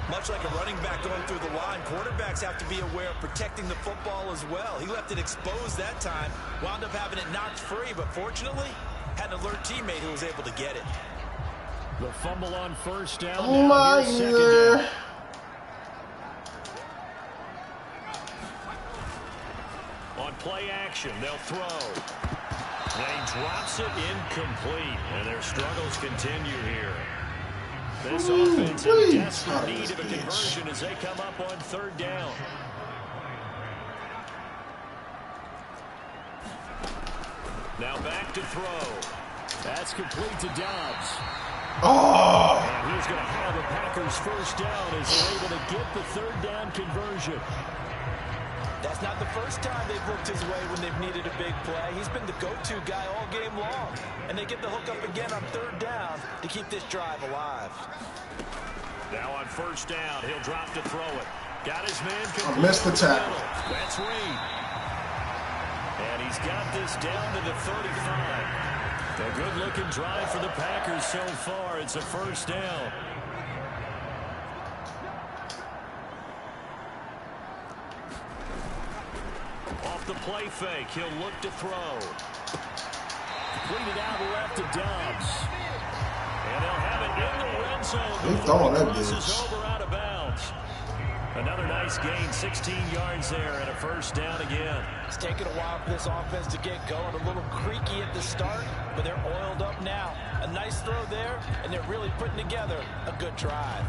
Much like a running back going through the line, quarterbacks have to be aware of protecting the football as well. He left it exposed that time, wound up having it knocked free, but fortunately, had an alert teammate who was able to get it.
The fumble on first down.
Oh my God.
On play action, they'll throw. And he drops it incomplete. And their struggles continue here. This offense in desperate need of a conversion as they come up on 3rd down. Now back to throw. That's complete to Dobbs.
Oh!
And he's going to have the Packers first down as they're able to get the 3rd down conversion.
That's not the first time they've looked his way when they've needed a big play. He's been the go-to guy all game long. And they get the hook up again on 3rd down to keep this drive alive.
Now on first down, he'll drop to throw it. Got his man.
I missed the tackle.
That's Reed. And he's got this down to the 35. A good-looking drive for the Packers so far. It's a first down. Off the play fake, he'll look to throw. Completed out left to Dobbs. And they'll have it in the red zone.
He's throwing that bitch.
Over out of bounds. Another nice gain, 16 yards there, and a first down again.
It's taken a while for this offense to get going. A little creaky at the start, but they're oiled up now. A nice throw there, and they're really putting together a good drive.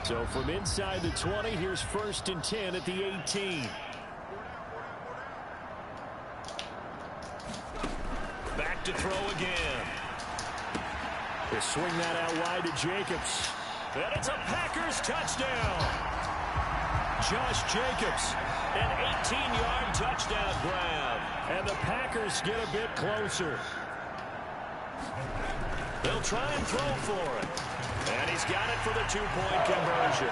So from inside the 20, here's 1st and 10 at the 18. Back to throw again. They swing that out wide to Jacobs. And it's a Packers touchdown. Josh Jacobs, an 18-yard touchdown grab. And the Packers get a bit closer. They'll try and throw for it. And he's got it for the 2-point conversion.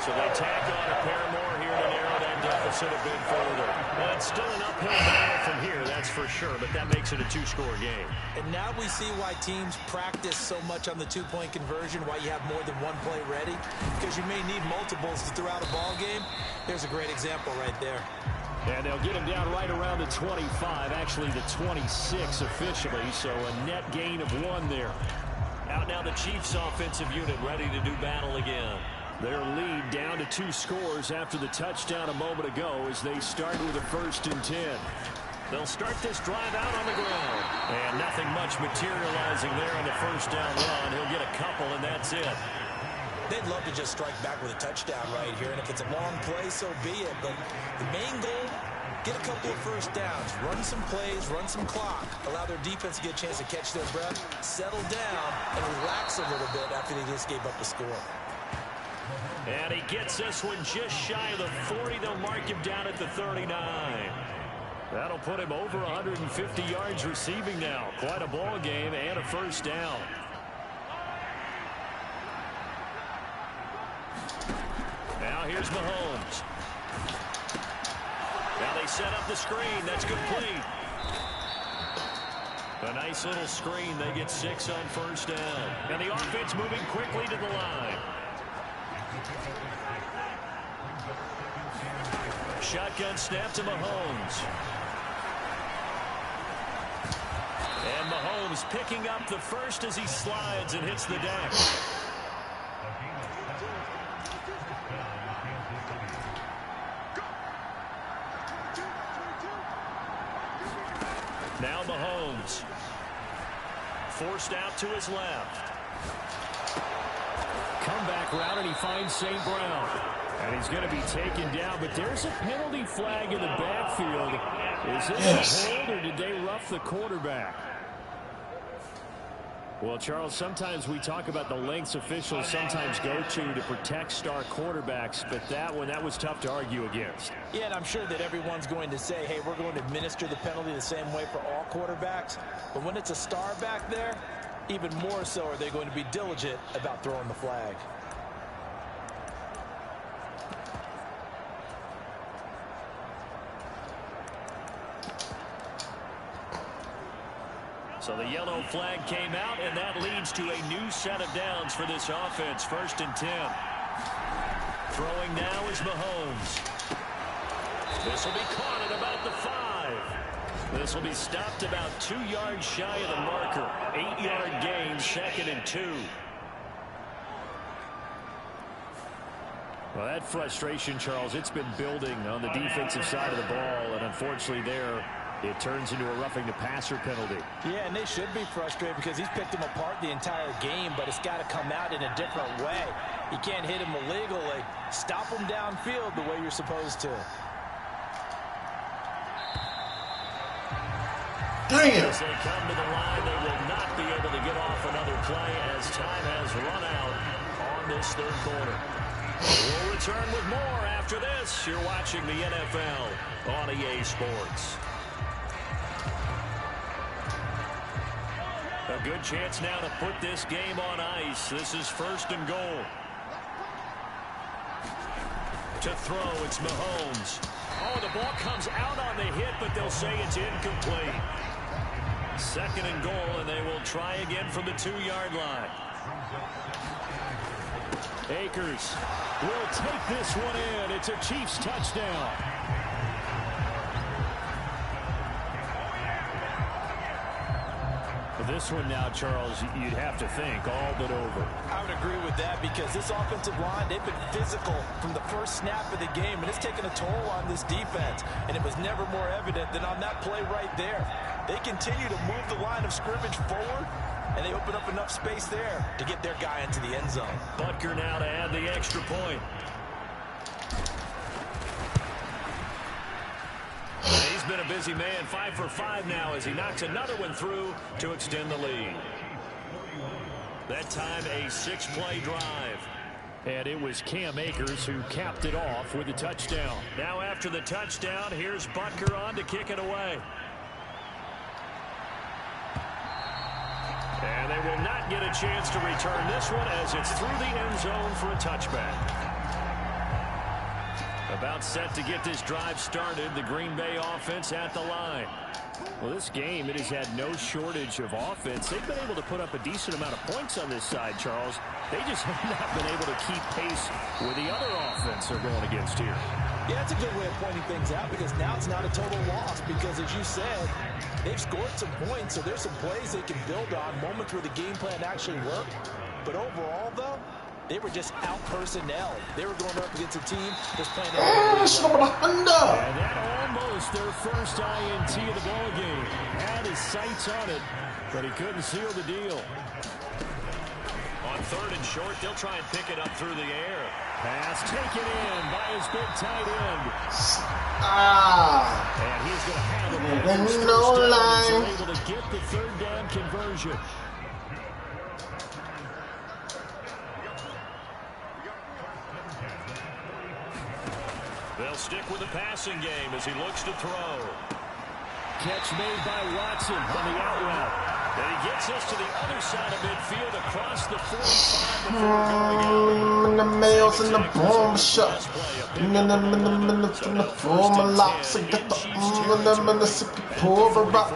So they tack on a pair more here to narrow that deficit a bit further. Well, it's still an uphill battle from here, that's for sure, but that makes it a two-score game.
And now we see why teams practice so much on the two-point conversion, why you have more than one play ready, because you may need multiples throughout a ball game. Here's a great example right there.
And they'll get him down right around the 25, actually the 26 officially, so a net gain of 1 there. Out now the Chiefs offensive unit ready to do battle again. Their lead down to 2 scores after the touchdown a moment ago as they start with a 1st and 10. They'll start this drive out on the ground. And nothing much materializing there on the 1st down run. He'll get a couple, and that's it.
They'd love to just strike back with a touchdown right here, and if it's a long play, so be it. But the main goal, get a couple of 1st downs, run some plays, run some clock, allow their defense to get a chance to catch their breath, settle down, and relax a little bit after they just gave up the score.
And he gets this one just shy of the 40. They'll mark him down at the 39. That'll put him over 150 yards receiving now. Quite a ball game and a 1st down. Now here's Mahomes. Now they set up the screen. That's complete. A nice little screen. They get 6 on 1st down. And the offense moving quickly to the line. Shotgun snap to Mahomes. And Mahomes picking up the 1st as he slides and hits the deck. Now Mahomes. Forced out to his left. Comeback route, and he finds St. Brown. And he's going to be taken down, but there's a penalty flag in the backfield. Is this a hold, or did they rough the quarterback? Well, Charles, sometimes we talk about the lengths officials sometimes go to protect star quarterbacks, but that was tough to argue against.
Yeah, and I'm sure that everyone's going to say, hey, we're going to administer the penalty the same way for all quarterbacks. But when it's a star back there, even more so are they going to be diligent about throwing the flag.
So the yellow flag came out, and that leads to a new set of downs for this offense. 1st and 10. Throwing now is Mahomes. This will be caught at about the 5. This will be stopped about 2 yards shy of the marker. 8-yard gain, 2nd and 2. Well, that frustration, Charles, it's been building on the defensive side of the ball, and unfortunately there, it turns into a roughing the passer penalty.
Yeah, and they should be frustrated because he's picked them apart the entire game, but it's got to come out in a different way. You can't hit him illegally. Stop him downfield the way you're supposed to.
Damn.
As they come to the line, they will not be able to get off another play as time has run out on this 3rd quarter. We'll return with more after this. You're watching the NFL on EA Sports. A good chance now to put this game on ice. This is 1st and goal. To throw, it's Mahomes. Oh, the ball comes out on the hit, but they'll say it's incomplete. 2nd and goal, and they will try again from the 2-yard line. Akers will take this one in. It's a Chiefs touchdown. This one now, Charles, you'd have to think all but over.
I would agree with that because this offensive line, they've been physical from the first snap of the game, and it's taken a toll on this defense, and it was never more evident than on that play right there. They continue to move the line of scrimmage forward, and they open up enough space there to get their guy into the end zone.
Butker now to add the extra point. He's been a busy man, 5 for 5 now as he knocks another one through to extend the lead. That time a 6-play drive. And it was Cam Akers who capped it off with a touchdown. Now after the touchdown, here's Butker on to kick it away. And they will not get a chance to return this one as it's through the end zone for a touchback. About set to get this drive started. The Green Bay offense at the line. Well, this game, it has had no shortage of offense. They've been able to put up a decent amount of points on this side, Charles. They just have not been able to keep pace with the other offense they're going against here.
Yeah, that's a good way of pointing things out because now it's not a total loss because, as you said, they've scored some points, so there's some plays they can build on, moments where the game plan actually worked. But overall, though, they were just out-personnel. They were going up against a team that's playing
and that almost their first INT of the ball game. Had his sights on it, but he couldn't seal the deal. On 3rd and short, they'll try and pick it up through the air. Pass taken in by his big tight end. And he's going to have it. He's able to get the 3rd down conversion. They'll stick with the passing game as he looks to throw. Catch made by Watson on the out route. And he gets us to the other side of midfield across the 45 before going out.
The males in the boom shop. In the former locks. I got the Mississippi pour the rock.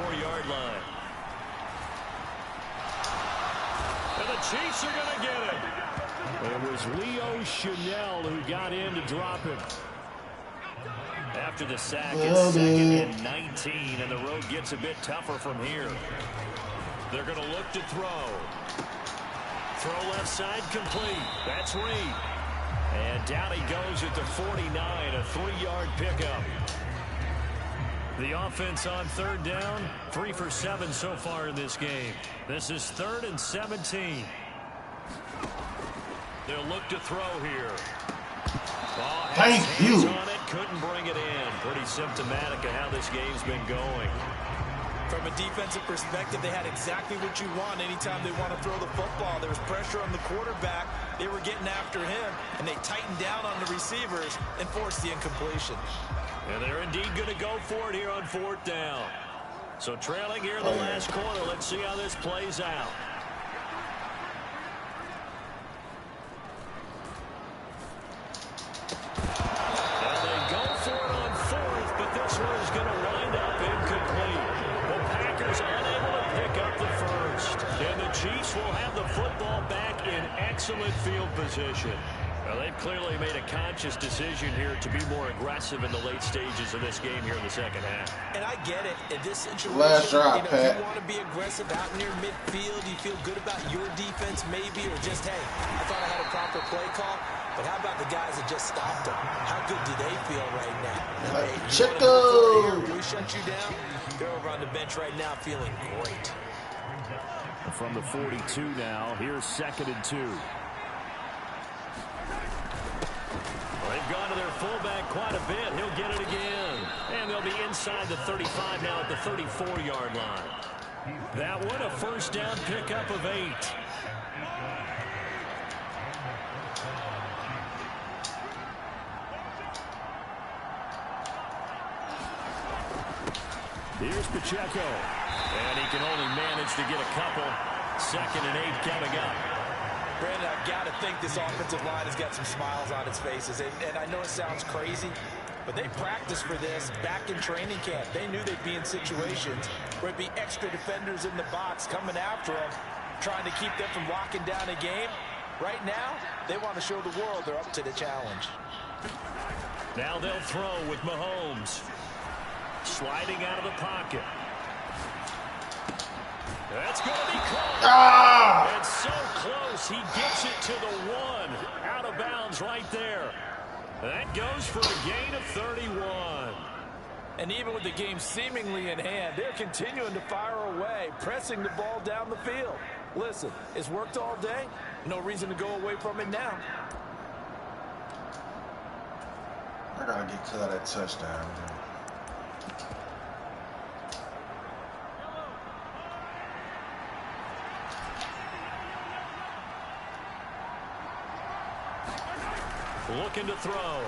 And the Chiefs are going to get it. It was Leo Chanel who got in to drop him. After the sack, it's 2nd and 19, and the road gets a bit tougher from here. They're going to look to throw. Throw left side complete. That's Reed. And down he goes at the 49, a 3-yard pickup. The offense on 3rd down, 3 for 7 so far in this game. This is 3rd and 17. They'll look to throw here.
Thank you.
On it, couldn't bring it in. Pretty symptomatic of how this game's been going.
From a defensive perspective, they had exactly what you want anytime they want to throw the football. There was pressure on the quarterback. They were getting after him, and they tightened down on the receivers and forced the incompletion.
And they're indeed going to go for it here on 4th down. So trailing here in the last quarter. Let's see how this plays out. Chiefs will have the football back in excellent field position. Well, they've clearly made a conscious decision here to be more aggressive in the late stages of this game here in the 2nd half.
And I get it. In this situation,
last drive,
you want to be aggressive out near midfield. You feel good about your defense maybe, or just, hey, I thought I had a proper play call. But how about the guys that just stopped them? How good do they feel right now? Hey,
Chico!
We shut you down. They're over on the bench right now feeling great.
From the 42 now, here's 2nd and 2. They've gone to their fullback quite a bit. He'll get it again. And they'll be inside the 35 now at the 34-yard line. That one, a 1st down pickup of 8. Here's Pacheco. And he can only manage to get a couple. 2nd and 8 coming up.
Brandon, I've got to think this offensive line has got some smiles on its faces. And I know it sounds crazy, but they practiced for this back in training camp. They knew they'd be in situations where it'd be extra defenders in the box coming after them, trying to keep them from locking down a game. Right now, they want to show the world they're up to the challenge.
Now they'll throw with Mahomes. Sliding out of the pocket. That's going to be close. And so close, he gets it to the 1. Out of bounds right there. That goes for a gain of 31.
And even with the game seemingly in hand, they're continuing to fire away, pressing the ball down the field. Listen, it's worked all day. No reason to go away from it now.
I got to get to that touchdown, man.
Looking to throw.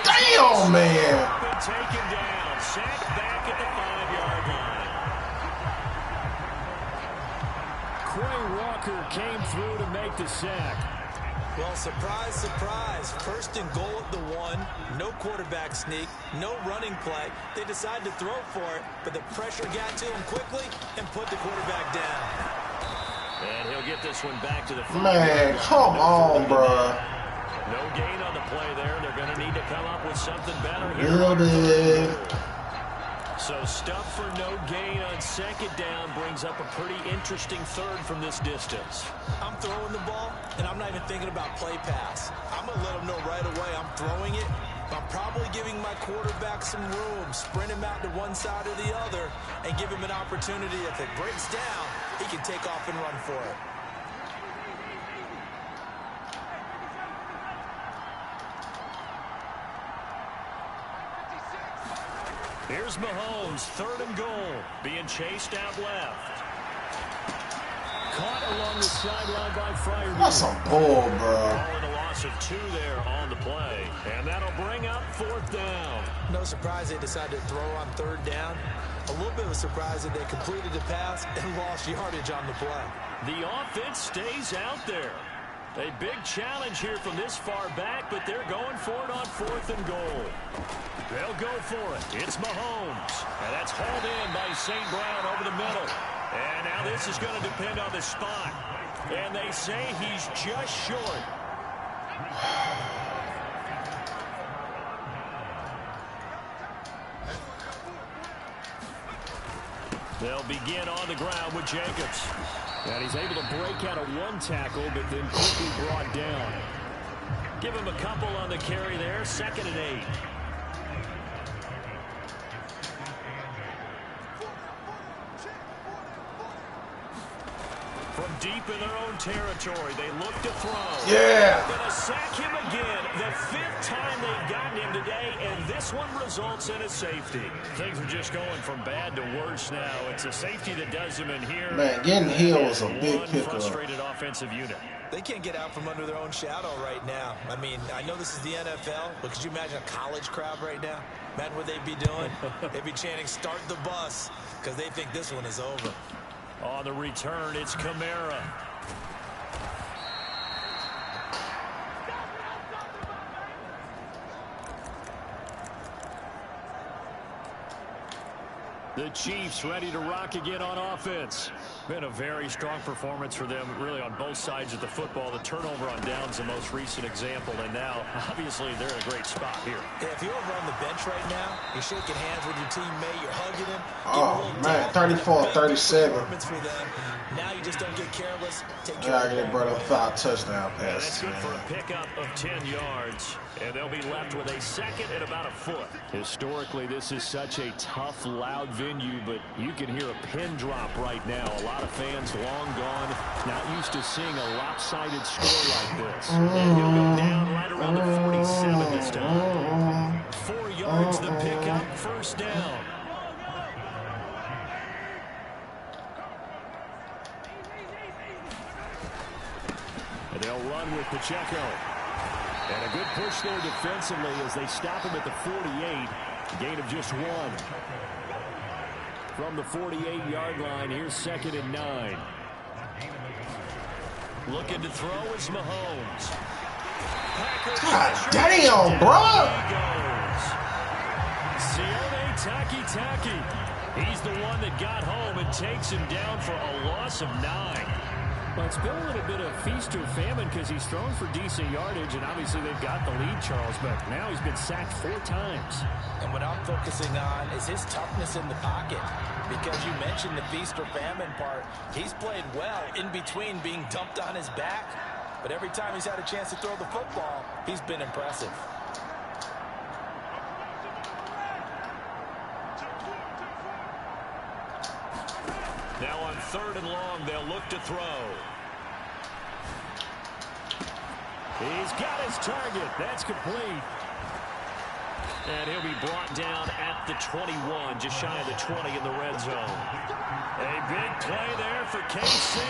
Damn, man.
Been taken down. Sacked back at the 5-yard line. Quay Walker came through to make the sack.
Well, surprise, surprise. First and goal at the 1. No quarterback sneak. No running play. They decided to throw for it, but the pressure got to him quickly and put the quarterback down.
And he'll get this one back to the field.
Man, come on, bro.
No gain on the play there. They're going to need to come up with something better here.
Build it.
So stuff for no gain on second down brings up a pretty interesting third from this distance.
I'm throwing the ball, and I'm not even thinking about play pass. I'm going to let them know right away I'm throwing it. I'm probably giving my quarterback some room, sprint him out to one side or the other, and give him an opportunity. If it breaks down, he can take off and run for it.
Here's Mahomes, third and goal, being chased out left. Caught along the sideline by Fryer.
That's some bull, bro.
Calling a loss of 2 there on the play. And that'll bring up fourth down.
No surprise they decided to throw on third down. A little bit of a surprise that they completed the pass and lost yardage on the play.
The offense stays out there. A big challenge here from this far back, but they're going for it on fourth and goal. They'll go for it. It's Mahomes. And that's hauled in by St. Brown over the middle. And now this is going to depend on the spot. And they say he's just short. They'll begin on the ground with Jacobs. And he's able to break out of 1 tackle, but then quickly brought down. Give him a couple on the carry there. 2nd and 8. From deep in their own territory, they look to throw.
Yeah.
They're going to sack him again. The 5th time they've gotten him today, and this one results in a safety. Things are just going from bad to worse now. It's a safety that does them in here.
Man, getting Hill was a big
One
pickup.
frustrated offensive unit.
They can't get out from under their own shadow right now. I mean, I know this is the NFL, but could you imagine a college crowd right now? Imagine what they'd be doing. They'd be chanting, "Start the bus," because they think this one is over.
On the return, it's Kamara. The Chiefs ready to rock again on offense. Been a very strong performance for them, really, on both sides of the football. The turnover on downs, the most recent example, and now, obviously, they're in a great spot here.
Yeah, if you're over on the bench right now, you're shaking hands with your teammate, you're hugging him.
Oh, man, 34-37.
For them. Now you just don't get careless. Take
care of it, brother. 5 touchdown passes.
That's good for a pickup of 10 yards. And they'll be left with a 2nd and about a foot. Historically, this is such a tough, loud venue, but you can hear a pin drop right now. A lot of fans long gone, not used to seeing a lopsided score like this. And he'll go down right around the 47 this time. 4 yards the pickup, first down. And they'll run with Pacheco. And a good push there defensively as they stop him at the 48. Gain of just 1. From the 48-yard line, here's 2nd and 9. Looking to throw is Mahomes.
God damn, bro.
Sione Taki. He's the one that got home and takes him down for a loss of 9. Well, it's been a little bit of feast or famine because he's thrown for decent yardage, and obviously they've got the lead, Charles, but now he's been sacked 4 times.
And what I'm focusing on is his toughness in the pocket, because you mentioned the feast or famine part. He's played well in between being dumped on his back, but every time he's had a chance to throw the football, he's been impressive.
Now on 3rd and long, they'll look to throw. He's got his target. That's complete. And he'll be brought down at the 21, just shy of the 20 in the red zone. A big play there for KC,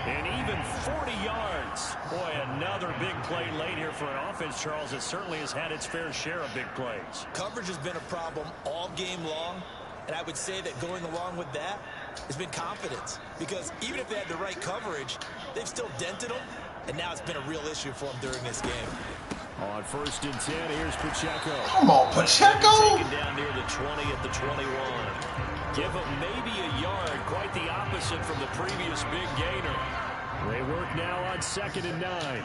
and even 40 yards. Boy, another big play late here for an offense, Charles, that certainly has had its fair share of big plays.
Coverage has been a problem all game long, and I would say that going along with that has been confidence, because even if they had the right coverage, they've still dented them and now it's been a real issue for him during this game.
On 1st and 10, here's Pacheco.
Come on, Pacheco!
Taken down near the 20 at the 21. Give him maybe a yard, quite the opposite from the previous big gainer. They work now on 2nd and 9.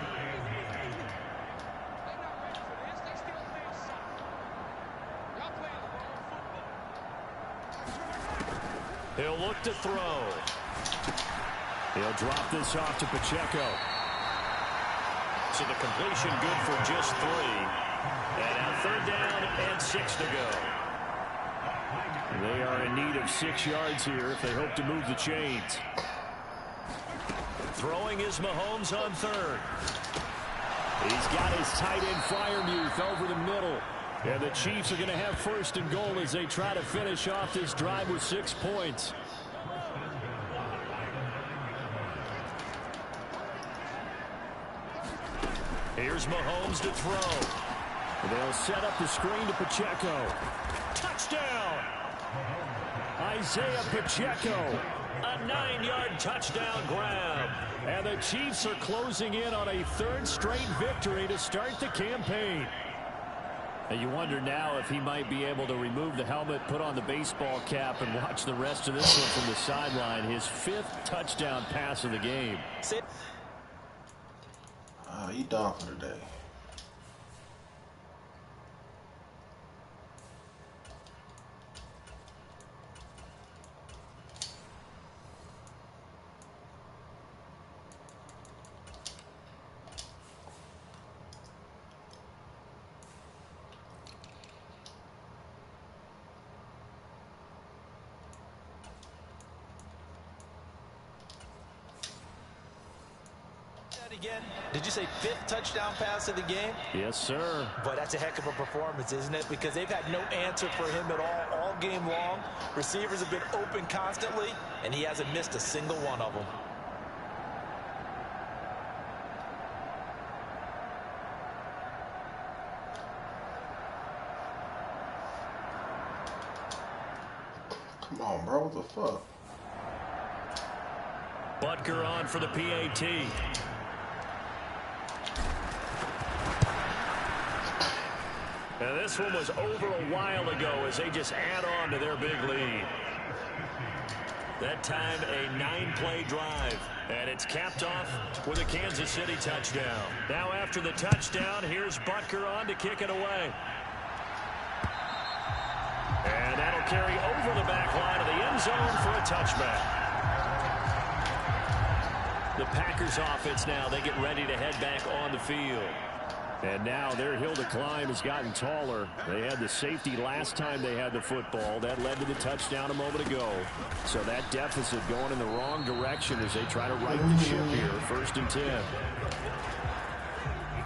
He'll look to throw. He'll drop this off to Pacheco. So the completion good for just 3. And now 3rd down and 6 to go. They are in need of 6 yards here if they hope to move the chains. Throwing is Mahomes on 3rd. He's got his tight end Freiermuth over the middle. And the Chiefs are going to have 1st and goal as they try to finish off this drive with 6 points. Here's Mahomes to throw. They'll set up the screen to Pacheco. Touchdown! Isaiah Pacheco. A 9-yard touchdown grab. And the Chiefs are closing in on a 3rd straight victory to start the campaign. And you wonder now if he might be able to remove the helmet, put on the baseball cap, and watch the rest of this one from the sideline. His 5th touchdown pass of the game.
You done for the day.
Again, did you say 5th touchdown pass of the game?
Yes, sir.
But that's a heck of a performance, isn't it? Because they've had no answer for him at all game long. Receivers have been open constantly, and he hasn't missed a single one of them.
Come on, bro. What the fuck?
Butker on for the PAT. And this one was over a while ago as they just add on to their big lead. That time a 9-play drive. And it's capped off with a Kansas City touchdown. Now after the touchdown, here's Butker on to kick it away. And that'll carry over the back line of the end zone for a touchback. The Packers offense now, they get ready to head back on the field. And now their hill to climb has gotten taller. They had the safety last time they had the football. That led to the touchdown a moment ago. So that deficit going in the wrong direction as they try to right the ship here. 1st and 10.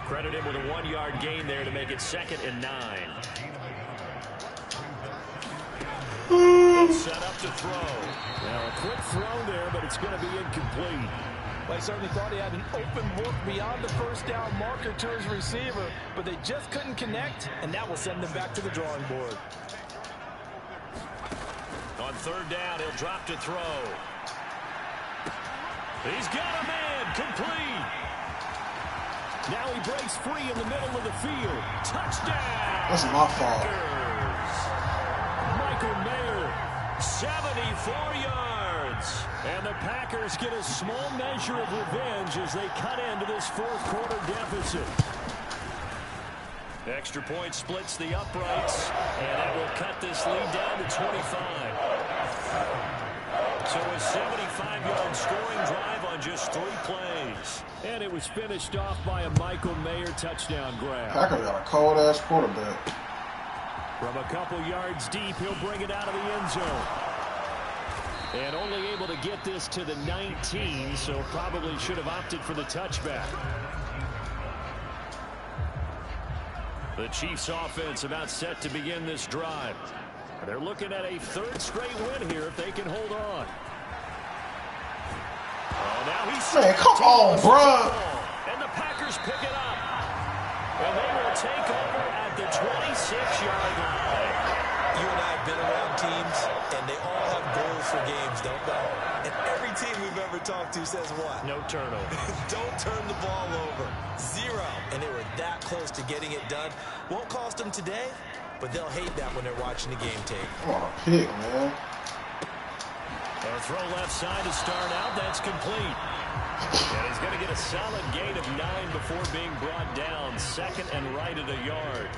Credit him with a 1-yard gain there to make it 2nd and 9. Set up to throw. Now a quick throw there, but it's going to be incomplete.
Well, he certainly thought he had an open look beyond the 1st down marker to his receiver, but they just couldn't connect, and that will send them back to the drawing board.
On 3rd down, he'll drop to throw. He's got a man, complete. Now he breaks free in the middle of the field. Touchdown!
That's my fault.
Michael Mayer, 74 yards. And the Packers get a small measure of revenge as they cut into this 4th quarter deficit. Extra point splits the uprights, and that will cut this lead down to 25. So a 75-yard scoring drive on just 3 plays. And it was finished off by a Michael Mayer touchdown grab.
Packers got a cold-ass quarterback.
From a couple yards deep, he'll bring it out of the end zone. And only able to get this to the 19, so probably should have opted for the touchback. The Chiefs offense about set to begin this drive. They're looking at a 3rd straight win here if they can hold on. Oh, now he's...
Man, come on, bro.
And the Packers pick it up. And they will take over at the 26-yard line.
You and I have been around teams, and they all have goals for games, don't they? And every team we've ever talked to says what?
No turnover.
Don't turn the ball over. 0. And they were that close to getting it done. Won't cost them today, but they'll hate that when they're watching the game tape.
What a pick, man.
A throw left side to start out. That's complete. And he's going to get a solid gain of 9 before being brought down. Second and right at a yard.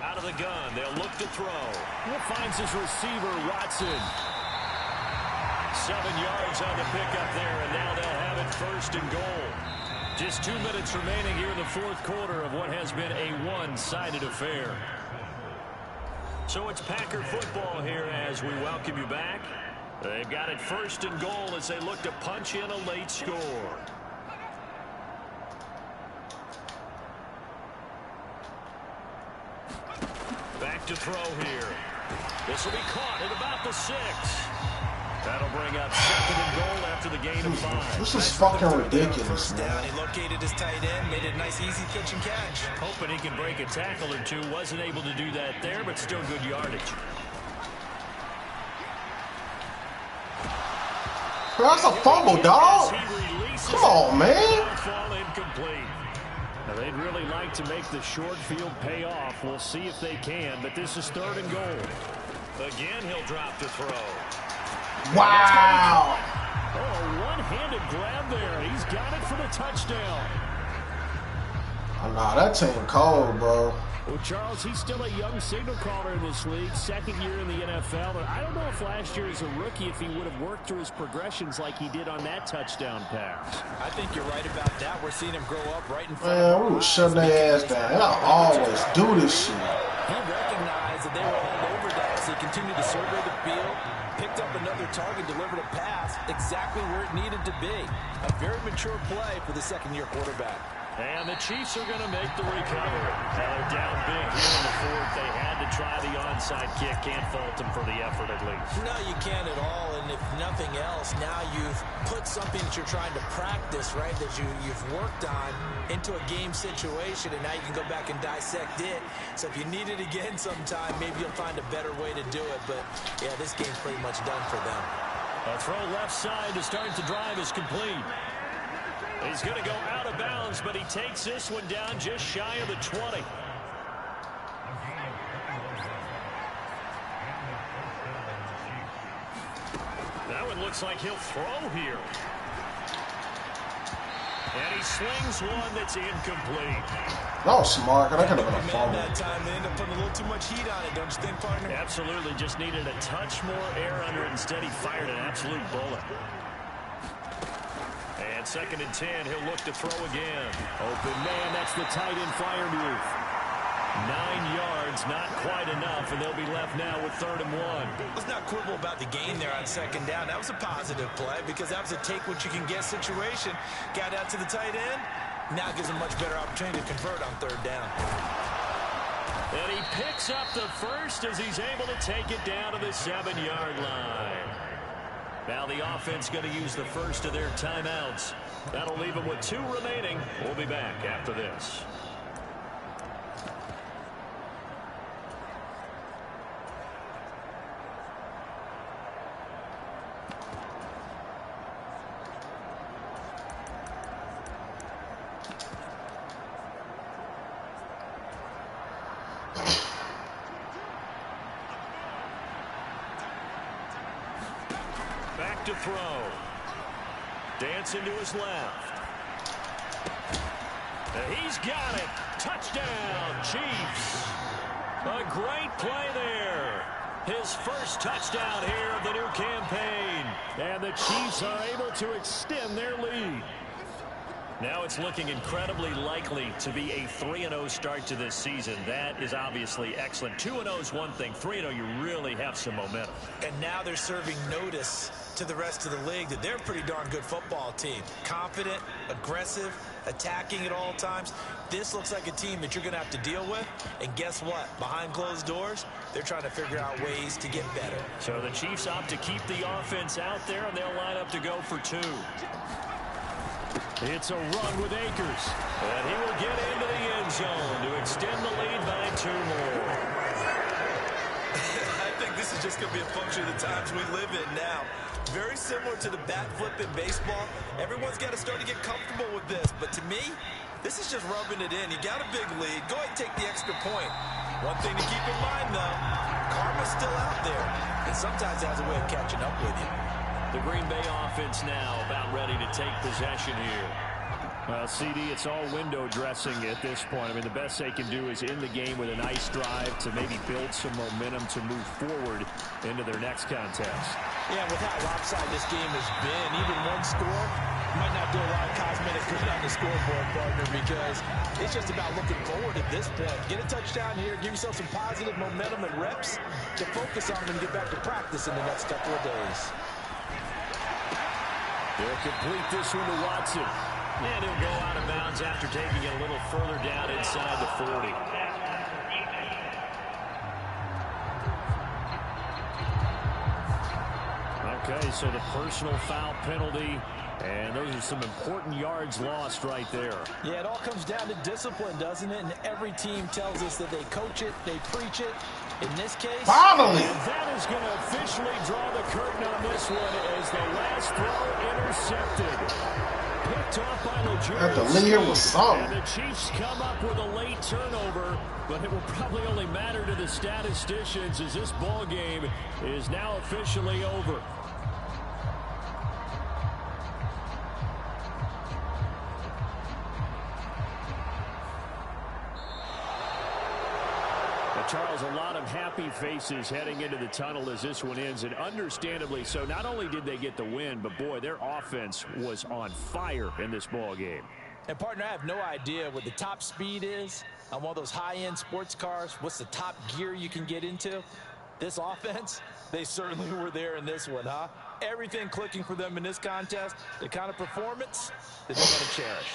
Out of the gun. They'll look to throw. He finds his receiver, Watson. 7 yards on the pickup there, and now they'll have it first and goal. Just 2 minutes remaining here in the fourth quarter of what has been a one-sided affair. So it's Packer football here as we welcome you back. They've got it first and goal as they look to punch in a late score. Back to throw here. This will be caught at about the 6. That'll bring up second and goal after the gain of 5.
This is fucking ridiculous, man.
He located his tight end, made it a nice, easy pitch and catch.
Hoping he can break a tackle or two. Wasn't able to do that there, but still good yardage.
That's a fumble, dog. Come on, man.
Incomplete. Now, they'd really like to make the short field pay off. We'll see if they can, but this is third and goal. Again, he'll drop to throw.
Wow.
Oh, one-handed grab there. He's got it for the touchdown.
Oh, nah, that team cold, bro.
Well, Charles, he's still a young signal caller in this league, second year in the NFL. And I don't know if last year as a rookie, if he would have worked through his progressions like he did on that touchdown pass.
I think you're right about that. We're seeing him grow up right in front
Man,
of
we would shut their ass down. They'll always do this shit.
He recognized that they were all over that, so he continued to survey the field, picked up another target, delivered a pass exactly where it needed to be. A very mature play for the second-year quarterback.
And the Chiefs are going to make the recovery. They're down big here in the fourth. They had to try the onside kick. Can't fault them for the effort at least.
No, you can't at all. And if nothing else, now you've put something that you're trying to practice, right, that you've worked on into a game situation, and now you can go back and dissect it. So if you need it again sometime, maybe you'll find a better way to do it. But, yeah, this game's pretty much done for them.
A throw left side to start the drive is complete. He's going to go out of bounds, but he takes this one down just shy of the 20. That one looks like he'll throw here. And he slings one that's incomplete.
That was smart, because that could have been a fumble.
That time they ended up putting a little too much heat on it, don't you think, partner?
Absolutely. Just needed a touch more air under it. Instead, he fired an absolute bullet. And second and 10, he'll look to throw again. Open man, that's the tight end flyer move. 9 yards, not quite enough, and they'll be left now with 3rd and 1.
Let's not quibble about the gain there on second down. That was a positive play because that was a take-what-you-can-get situation. Got out to the tight end. Now gives him a much better opportunity to convert on 3rd down.
And he picks up the first as he's able to take it down to the 7-yard line. Now the offense going to use the first of their timeouts. That'll leave them with 2 remaining. We'll be back after this. Back to throw. Dancing to his left. And he's got it. Touchdown, Chiefs. A great play there. His first touchdown here of the new campaign. And the Chiefs are able to extend their lead. Now it's looking incredibly likely to be a 3-0 start to this season. That is obviously excellent. 2-0 is one thing. 3-0, you really have some momentum.
And now they're serving notice to the rest of the league that they're a pretty darn good football team. Confident, aggressive, attacking at all times. This looks like a team that you're going to have to deal with. And guess what? Behind closed doors, they're trying to figure out ways to get better.
So the Chiefs opt to keep the offense out there, and they'll line up to go for 2. It's a run with Akers. And he will get into the end zone to extend the lead by 2 more.
I think this is just going to be a function of the times we live in now. Very similar to the bat flip in baseball. Everyone's got to start to get comfortable with this. But to me, this is just rubbing it in. You got a big lead. Go ahead and take the extra point. One thing to keep in mind, though, karma's still out there. And sometimes it has a way of catching up with you.
The Green Bay offense now about ready to take possession here. Well, CD, it's all window dressing at this point. I mean, the best they can do is end the game with a nice drive to maybe build some momentum to move forward into their next contest.
Yeah, with how lopsided this game has been, even one score might not do a lot of cosmetic good on the scoreboard, partner, because it's just about looking forward at this point. Get a touchdown here, give yourself some positive momentum and reps to focus on and get back to practice in the next couple of days.
They'll complete this one to Watson. And he'll go out of bounds after taking it a little further down inside the 40. Okay, so the personal foul penalty, and those are some important yards lost right there.
Yeah, it all comes down to discipline, doesn't it? And every team tells us that they coach it, they preach it. In this case,
finally,
that is going to officially draw the curtain on this one as the last throw intercepted. Picked off by
and
the Chiefs come up with a late turnover, but it will probably only matter to the statisticians as this ball game is now officially over. Charles, a lot of happy faces heading into the tunnel as this one ends, and understandably so. Not only did they get the win, but boy, their offense was on fire in this ball game.
And partner, I have no idea what the top speed is on one of those high-end sports cars. What's the top gear you can get into? This offense, they certainly were there in this one, huh? Everything clicking for them in this contest, the kind of performance that they're going to cherish.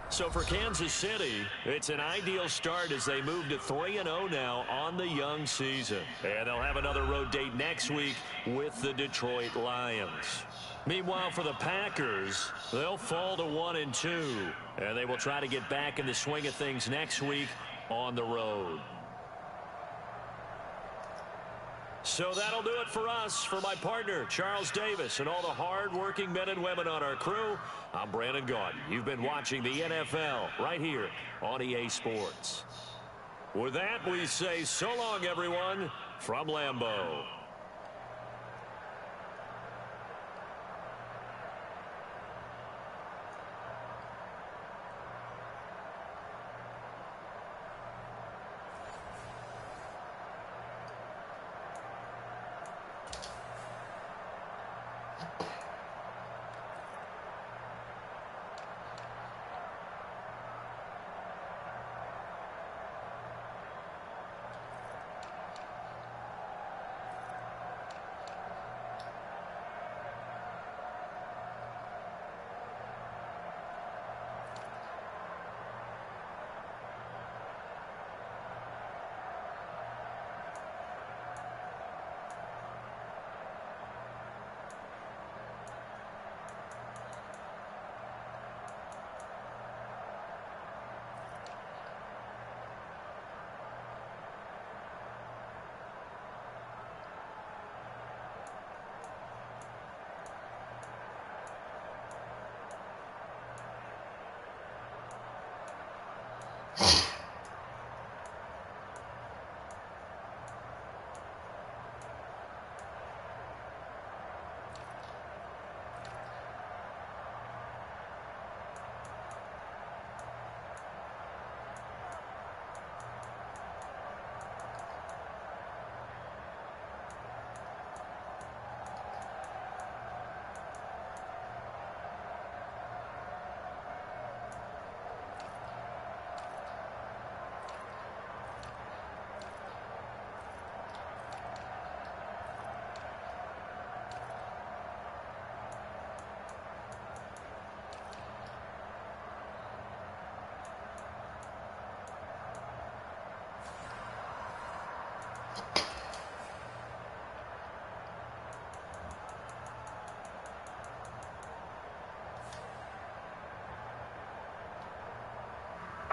So for Kansas City, it's an ideal start as they move to 3-0 now on the young season. And they'll have another road date next week with the Detroit Lions. Meanwhile, for the Packers, they'll fall to 1-2. And they will try to get back in the swing of things next week on the road. So that'll do it for us. For my partner, Charles Davis, and all the hard-working men and women on our crew, I'm Brandon Gaudin. You've been watching the NFL right here on EA Sports. With that, we say so long, everyone, from Lambeau.